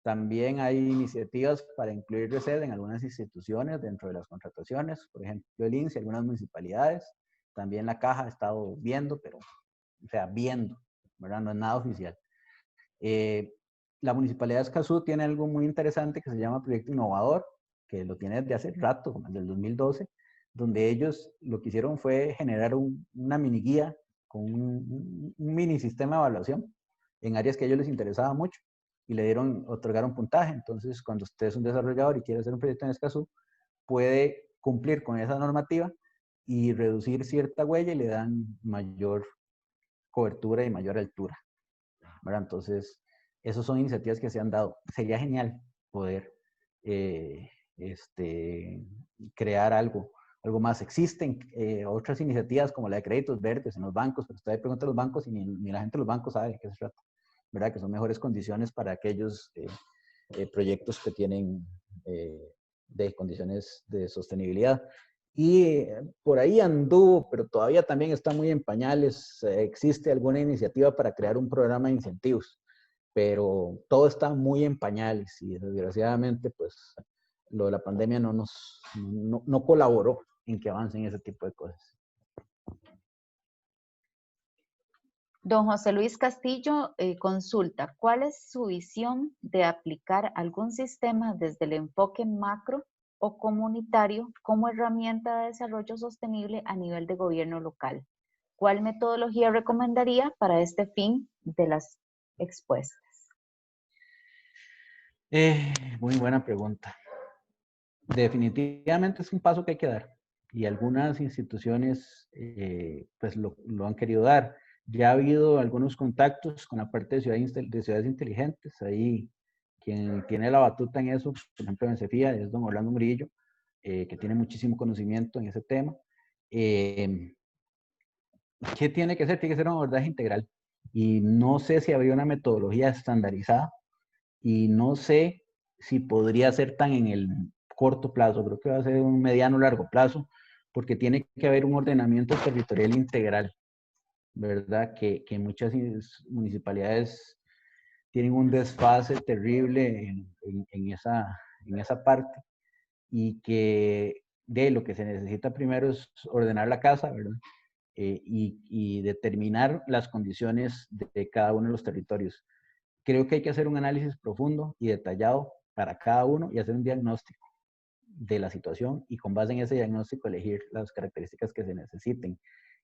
También hay iniciativas para incluir RECET en algunas instituciones dentro de las contrataciones, por ejemplo, el INSE, algunas municipalidades. También la Caja ha estado viendo, pero, o sea, viendo, ¿verdad? No es nada oficial. La Municipalidad de Escazú tiene algo muy interesante que se llama Proyecto Innovador, que lo tiene desde hace rato, desde el 2012, donde ellos lo que hicieron fue generar una mini guía con un mini sistema de evaluación en áreas que a ellos les interesaba mucho y otorgaron puntaje. Entonces, cuando usted es un desarrollador y quiere hacer un proyecto en Escazú, puede cumplir con esa normativa y reducir cierta huella y le dan mayor cobertura y mayor altura, ¿verdad? Entonces, esas son iniciativas que se han dado. Sería genial poder eh, crear algo más. Existen otras iniciativas como la de créditos verdes en los bancos, pero usted pregunta a los bancos y ni la gente de los bancos sabe de qué se trata, ¿verdad? Que son mejores condiciones para aquellos proyectos que tienen de condiciones de sostenibilidad. Y por ahí anduvo, pero todavía también está muy en pañales. Existe alguna iniciativa para crear un programa de incentivos, pero todo está muy en pañales y desgraciadamente pues lo de la pandemia no colaboró en que avancen ese tipo de cosas. Don José Luis Castillo consulta, ¿cuál es su visión de aplicar algún sistema desde el enfoque macro o comunitario como herramienta de desarrollo sostenible a nivel de gobierno local? ¿Cuál metodología recomendaría para este fin de las expuestas? Muy buena pregunta. Definitivamente es un paso que hay que dar y algunas instituciones pues lo han querido dar. Ya ha habido algunos contactos con la parte de ciudades inteligentes. Ahí quien tiene la batuta en eso, por ejemplo en Cefía, es don Orlando Murillo, que tiene muchísimo conocimiento en ese tema. ¿Qué tiene que ser? Tiene que ser un abordaje integral. Y no sé si habría una metodología estandarizada y no sé si podría ser tan en el corto plazo, creo que va a ser un mediano largo plazo, porque tiene que haber un ordenamiento territorial integral, ¿verdad? Que muchas municipalidades tienen un desfase terrible en esa parte y que de lo que se necesita primero es ordenar la casa, ¿verdad? Y determinar las condiciones de cada uno de los territorios. Creo que hay que hacer un análisis profundo y detallado para cada uno y hacer un diagnóstico de la situación y con base en ese diagnóstico elegir las características que se necesiten.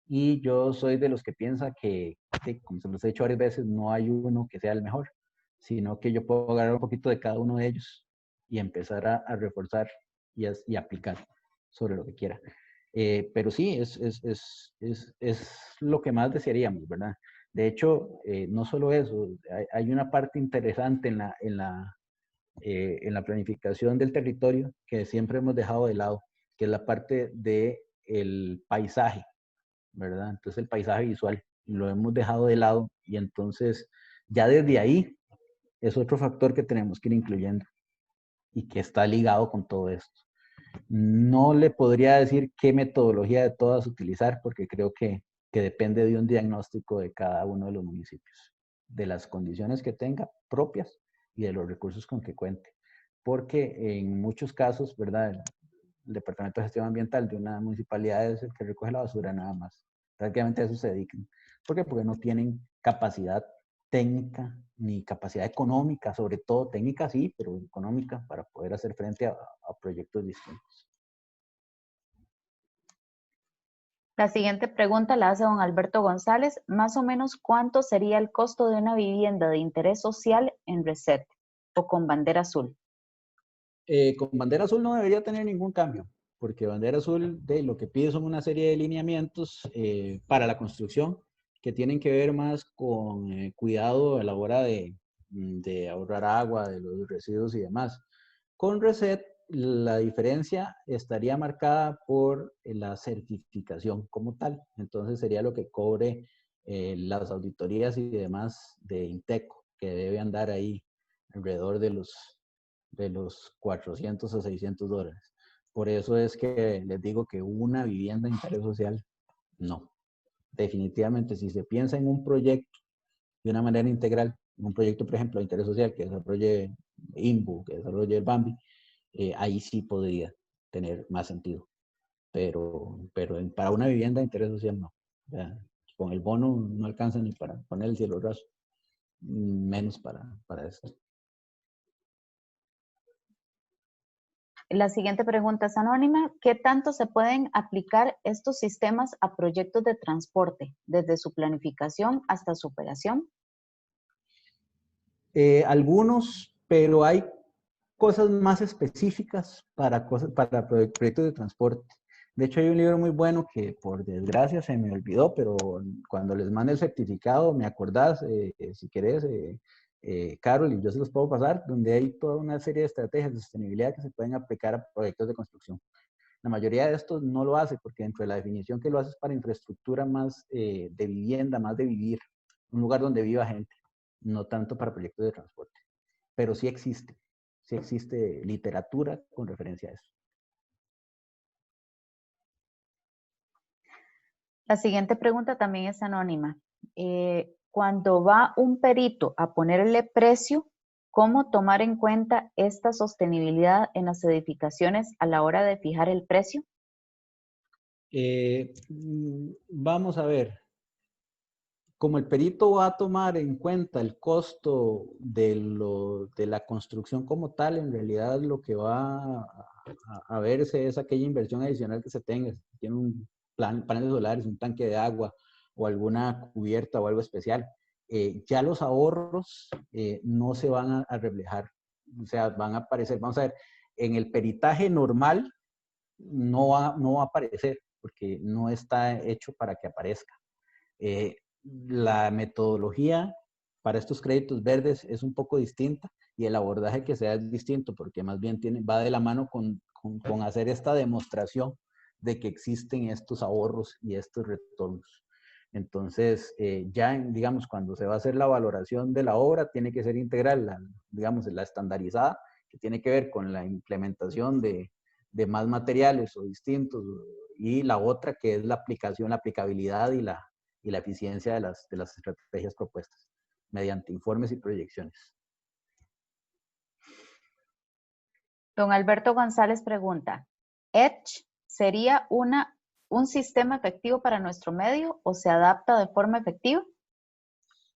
Y yo soy de los que piensa que, como se los he dicho varias veces, no hay uno que sea el mejor, sino que yo puedo agarrar un poquito de cada uno de ellos y empezar a reforzar y aplicar sobre lo que quiera. Pero sí, es lo que más desearíamos, ¿verdad? De hecho, no solo eso, hay una parte interesante en la planificación del territorio que siempre hemos dejado de lado, que es la parte del paisaje, ¿verdad? Entonces el paisaje visual lo hemos dejado de lado y entonces ya desde ahí es otro factor que tenemos que ir incluyendo y que está ligado con todo esto. No le podría decir qué metodología de todas utilizar porque creo que depende de un diagnóstico de cada uno de los municipios, de las condiciones que tenga propias y de los recursos con que cuente. Porque en muchos casos, ¿verdad? El Departamento de Gestión Ambiental de una municipalidad es el que recoge la basura nada más. Prácticamente a eso se dedican. ¿Por qué? Porque no tienen capacidad técnica ni capacidad económica, sobre todo técnica sí, pero económica para poder hacer frente a proyectos distintos. La siguiente pregunta la hace don Alberto González. Más o menos, ¿cuánto sería el costo de una vivienda de interés social en Reset o con bandera azul? Con bandera azul no debería tener ningún cambio, porque bandera azul lo que pide son una serie de lineamientos para la construcción que tienen que ver más con cuidado a la hora de ahorrar agua, de los residuos y demás. Con Reset, la diferencia estaría marcada por la certificación como tal. Entonces sería lo que cobre las auditorías y demás de Inteco, que debe andar ahí alrededor de los 400 a 600 dólares. Por eso es que les digo que una vivienda de interés social, no. Definitivamente, si se piensa en un proyecto de una manera integral, un proyecto, por ejemplo, de interés social que desarrolle INBU, que desarrolle el BAMBI, ahí sí podría tener más sentido. Pero para una vivienda de interés social, no. O sea, con el bono no alcanza ni para poner el cielo raso, menos para esto. La siguiente pregunta es anónima. ¿Qué tanto se pueden aplicar estos sistemas a proyectos de transporte, desde su planificación hasta su operación? Algunos, pero hay cosas más específicas para proyectos de transporte. De hecho, hay un libro muy bueno que por desgracia se me olvidó, pero cuando les mande el certificado, me acordás, si querés, Carol, y yo se los puedo pasar, donde hay toda una serie de estrategias de sostenibilidad que se pueden aplicar a proyectos de construcción. La mayoría de estos no lo hace porque dentro de la definición que lo hace es para infraestructura más de vivienda, más de vivir, un lugar donde viva gente, no tanto para proyectos de transporte. Pero sí existe literatura con referencia a eso. La siguiente pregunta también es anónima. Cuando va un perito a ponerle precio, ¿cómo tomar en cuenta esta sostenibilidad en las edificaciones a la hora de fijar el precio? Vamos a ver. Como el perito va a tomar en cuenta el costo de la construcción como tal, en realidad lo que va a verse es aquella inversión adicional que se tenga. Si tiene un paneles solares, un tanque de agua o alguna cubierta o algo especial. Ya los ahorros no se van a reflejar. O sea, van a aparecer. Vamos a ver, en el peritaje normal no va a aparecer porque no está hecho para que aparezca. La metodología para estos créditos verdes es un poco distinta y el abordaje que se da es distinto porque más bien va de la mano con hacer esta demostración de que existen estos ahorros y estos retornos. Entonces, ya, digamos, cuando se va a hacer la valoración de la obra, tiene que ser integral, digamos, la estandarizada, que tiene que ver con la implementación de más materiales o distintos, y la otra que es la aplicación, la aplicabilidad y la eficiencia de las estrategias propuestas mediante informes y proyecciones. Don Alberto González pregunta, ¿Edge sería un sistema efectivo para nuestro medio o se adapta de forma efectiva?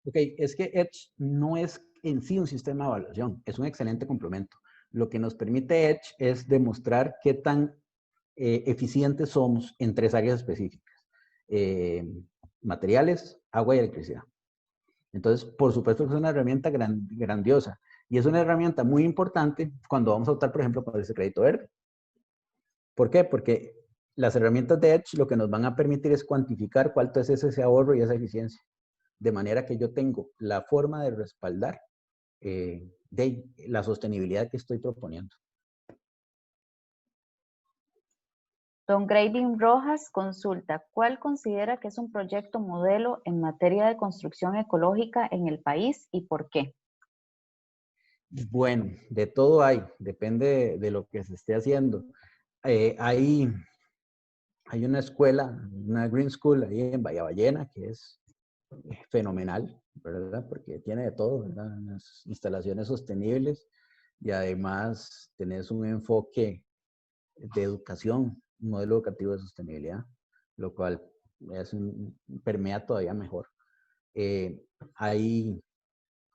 Ok, es que Edge no es en sí un sistema de evaluación, es un excelente complemento. Lo que nos permite Edge es demostrar qué tan eficientes somos en 3 áreas específicas. Materiales, agua y electricidad. Entonces, por supuesto que es una herramienta grandiosa y es una herramienta muy importante cuando vamos a optar, por ejemplo, por ese crédito verde. ¿Por qué? Porque las herramientas de Edge lo que nos van a permitir es cuantificar cuánto es ese ahorro y esa eficiencia. De manera que yo tengo la forma de respaldar de la sostenibilidad que estoy proponiendo. Don Grading Rojas consulta, ¿cuál considera que es un proyecto modelo en materia de construcción ecológica en el país y por qué? Bueno, de todo hay, depende de lo que se esté haciendo. Hay una escuela, una Green School ahí en Bahía Ballena, que es fenomenal, ¿verdad? Porque tiene de todo, ¿verdad? Unas instalaciones sostenibles y además tenés un enfoque de educación, un modelo educativo de sostenibilidad, lo cual permea todavía mejor. Hay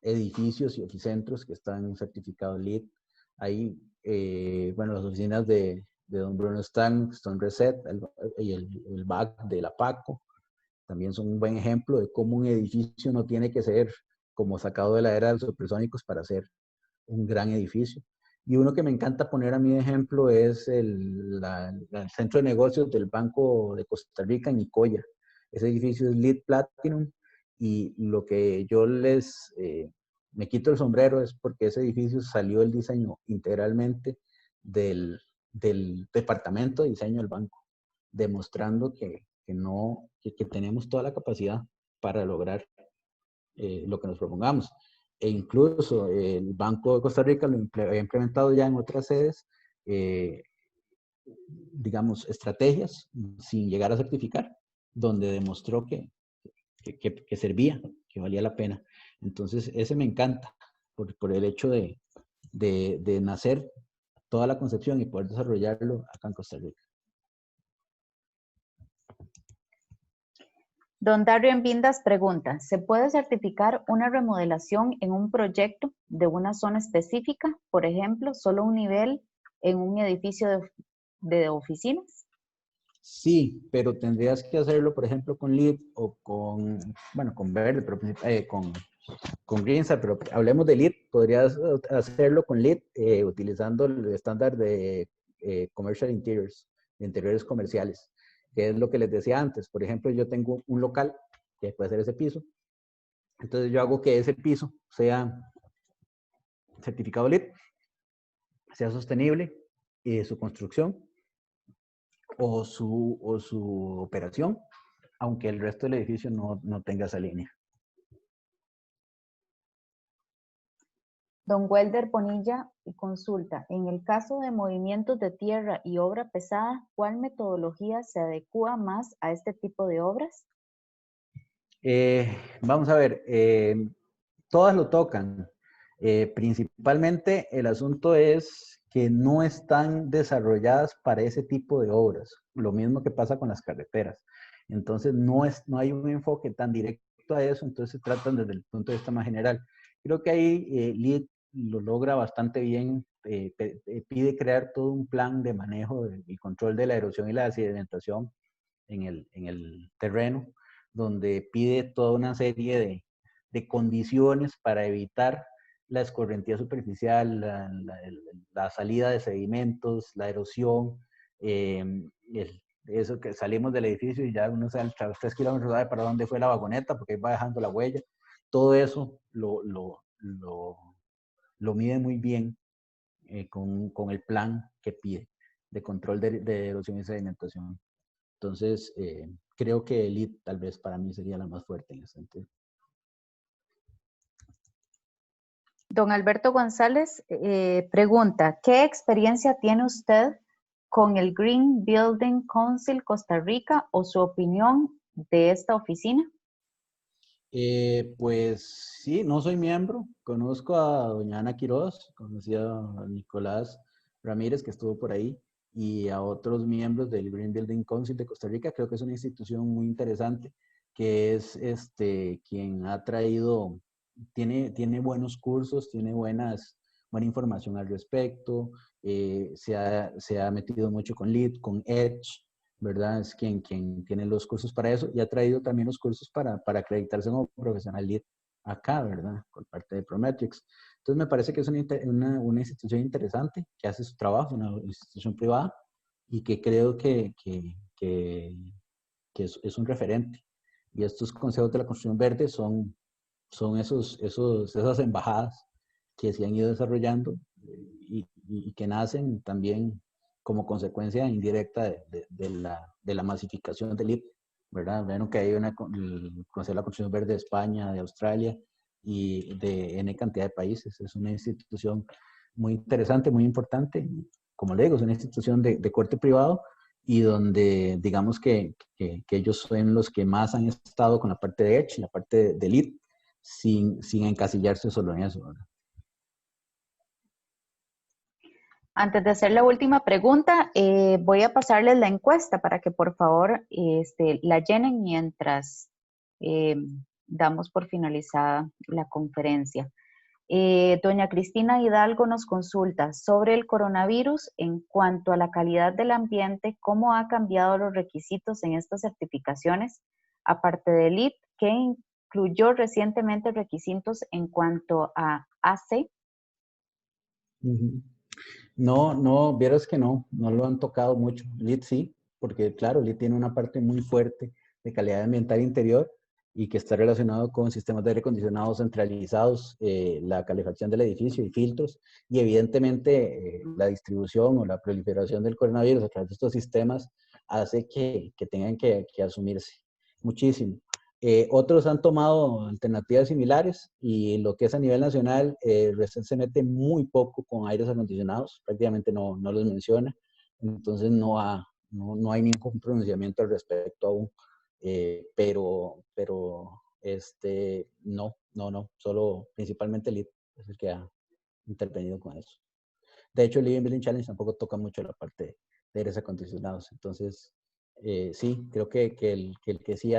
edificios y oficentros que están certificados LEED. Hay, bueno, las oficinas de don Bruno Stan, Stone Reset, y el BAC de la PACO, también son un buen ejemplo de cómo un edificio no tiene que ser como sacado de la era de los supersónicos para ser un gran edificio. Y uno que me encanta poner a mi ejemplo es el centro de negocios del Banco de Costa Rica en Nicoya. Ese edificio es LEED Platinum y lo que yo me quito el sombrero es porque ese edificio salió el diseño integralmente del departamento de diseño del banco, demostrando que tenemos toda la capacidad para lograr lo que nos propongamos. E incluso el Banco de Costa Rica lo ha implementado ya en otras sedes, digamos, estrategias sin llegar a certificar, donde demostró que servía, que valía la pena. Entonces, ese me encanta por el hecho de nacer toda la concepción y poder desarrollarlo acá en Costa Rica. Don Darien Vindas pregunta, ¿se puede certificar una remodelación en un proyecto de una zona específica? Por ejemplo, solo un nivel en un edificio de oficinas. Sí, pero tendrías que hacerlo, por ejemplo, con LEED o bueno, con verde, pero con Greenstar, pero hablemos de LEED. Podrías hacerlo con LEED utilizando el estándar de Commercial Interiors, de interiores comerciales, que es lo que les decía antes. Por ejemplo, yo tengo un local que puede ser ese piso. Entonces yo hago que ese piso sea certificado LEED, sea sostenible su construcción o su operación, aunque el resto del edificio no tenga esa línea. Don Welder Bonilla consulta, en el caso de movimientos de tierra y obra pesada, ¿cuál metodología se adecua más a este tipo de obras? Vamos a ver, todas lo tocan. Principalmente el asunto es que no están desarrolladas para ese tipo de obras. Lo mismo que pasa con las carreteras. Entonces no hay un enfoque tan directo a eso, entonces se tratan desde el punto de vista más general. Creo que ahí LEED lo logra bastante bien. Pide crear todo un plan de manejo y control de la erosión y la sedimentación en el terreno, donde pide toda una serie de condiciones para evitar la escorrentía superficial, la salida de sedimentos, la erosión, eso que salimos del edificio y ya uno sale a los 3 kilómetros, sabe para dónde fue la vagoneta, porque va dejando la huella. Todo eso lo mide muy bien con el plan que pide de control de erosión y sedimentación. Entonces, creo que Elite tal vez para mí sería la más fuerte en ese sentido. Don Alberto González pregunta, ¿qué experiencia tiene usted con el Green Building Council Costa Rica o su opinión de esta oficina? Pues sí, no soy miembro. Conozco a doña Ana Quiroz, conocí a Nicolás Ramírez, que estuvo por ahí, y a otros miembros del Green Building Council de Costa Rica. Creo que es una institución muy interesante, que es quien ha traído, tiene buenos cursos, tiene buena información al respecto, se ha metido mucho con LEED, con Edge, ¿verdad? Es quien tiene los cursos para eso y ha traído también los cursos para acreditarse como profesional LEED acá, ¿verdad? Por parte de Prometrics. Entonces me parece que es una institución interesante que hace su trabajo, una institución privada y que creo que es un referente. Y estos consejos de la construcción verde son esas embajadas que se han ido desarrollando y que nacen también como consecuencia indirecta de la masificación del IP, ¿verdad? Vieron que hay el Consejo de la Construcción Verde de España, de Australia y de N cantidad de países. Es una institución muy interesante, muy importante. Como le digo, es una institución de corte privado y donde digamos que ellos son los que más han estado con la parte de Edge, la parte de Lead, sin encasillarse solo en eso, ¿verdad? Antes de hacer la última pregunta, voy a pasarles la encuesta para que por favor la llenen mientras eh, damos por finalizada la conferencia. Doña Cristina Hidalgo nos consulta sobre el coronavirus en cuanto a la calidad del ambiente, cómo ha cambiado los requisitos en estas certificaciones, aparte del LEED, que incluyó recientemente requisitos en cuanto a AC. No, vieras que no lo han tocado mucho. LEED sí, porque claro, LEED tiene una parte muy fuerte de calidad ambiental interior y que está relacionado con sistemas de aire acondicionado centralizados, la calefacción del edificio y filtros, y evidentemente la distribución o la proliferación del coronavirus a través de estos sistemas hace que tengan que asumirse muchísimo. Otros han tomado alternativas similares y lo que es a nivel nacional, Resen se mete muy poco con aires acondicionados, prácticamente no los menciona, entonces no hay ningún pronunciamiento al respecto aún, pero no, solo principalmente LEED es el que ha intervenido con eso. De hecho, el Living Building Challenge tampoco toca mucho la parte de aires acondicionados, entonces sí, creo que el que sí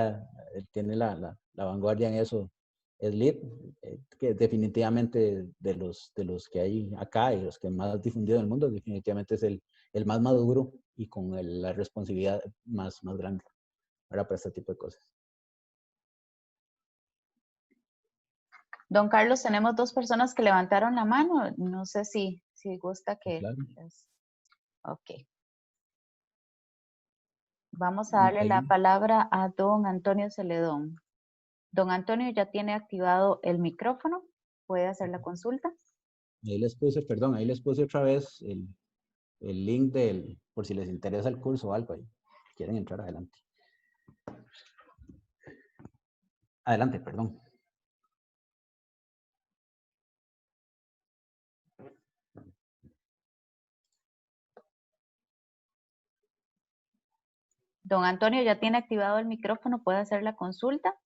tiene la vanguardia en eso es LEED, que definitivamente de los que hay acá y los que más difundido en el mundo, definitivamente es el más maduro y con la responsabilidad más grande para este tipo de cosas. Don Carlos, tenemos dos personas que levantaron la mano. No sé si gusta que... Claro. Ok. Vamos a darle la palabra a don Antonio Celedón. Don Antonio ya tiene activado el micrófono. ¿Puede hacer la consulta? Ahí les puse otra vez el link por si les interesa el curso o algo ahí. Quieren entrar adelante. Adelante, perdón. Don Antonio ya tiene activado el micrófono, puede hacer la consulta.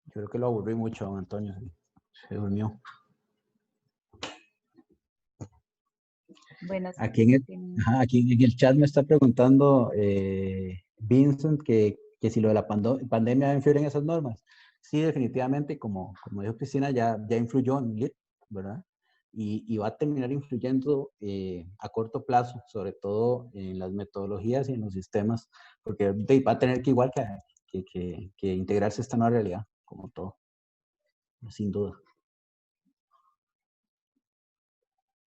Yo creo que lo aburrí mucho, don Antonio. Se durmió. Bueno, Aquí aquí en el chat me está preguntando Vincent que si lo de la pandemia va a influir en esas normas. Sí, definitivamente, como dijo Cristina, ya influyó en LIT, ¿verdad? Y va a terminar influyendo a corto plazo, sobre todo en las metodologías y en los sistemas, porque va a tener que igual que integrarse a esta nueva realidad, como todo, sin duda.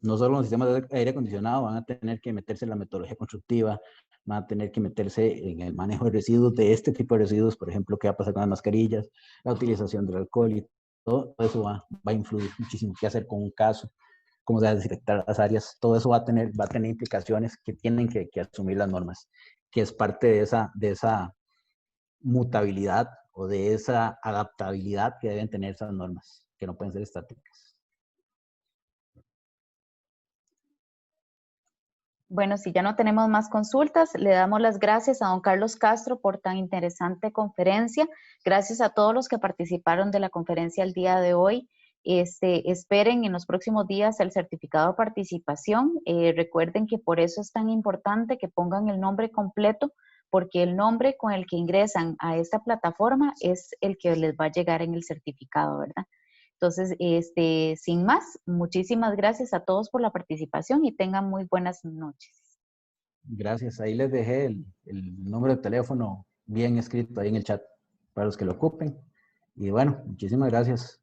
No solo los sistemas de aire acondicionado van a tener que meterse en la metodología constructiva, van a tener que meterse en el manejo de residuos, de este tipo de residuos, por ejemplo, qué va a pasar con las mascarillas, la utilización del alcohol y todo eso va a influir muchísimo. ¿Qué hacer con un caso? ¿Cómo se va a desinfectar las áreas? Todo eso va a tener implicaciones que tienen que asumir las normas, que es parte de esa mutabilidad o de esa adaptabilidad que deben tener esas normas, que no pueden ser estáticas. Bueno, si ya no tenemos más consultas, le damos las gracias a don Carlos Castro por tan interesante conferencia. Gracias a todos los que participaron de la conferencia el día de hoy. Esperen en los próximos días el certificado de participación. Recuerden que por eso es tan importante que pongan el nombre completo, porque el nombre con el que ingresan a esta plataforma es el que les va a llegar en el certificado, ¿verdad? Entonces, sin más, muchísimas gracias a todos por la participación y tengan muy buenas noches. Gracias. Ahí les dejé el número de teléfono bien escrito ahí en el chat para los que lo ocupen. Y bueno, muchísimas gracias.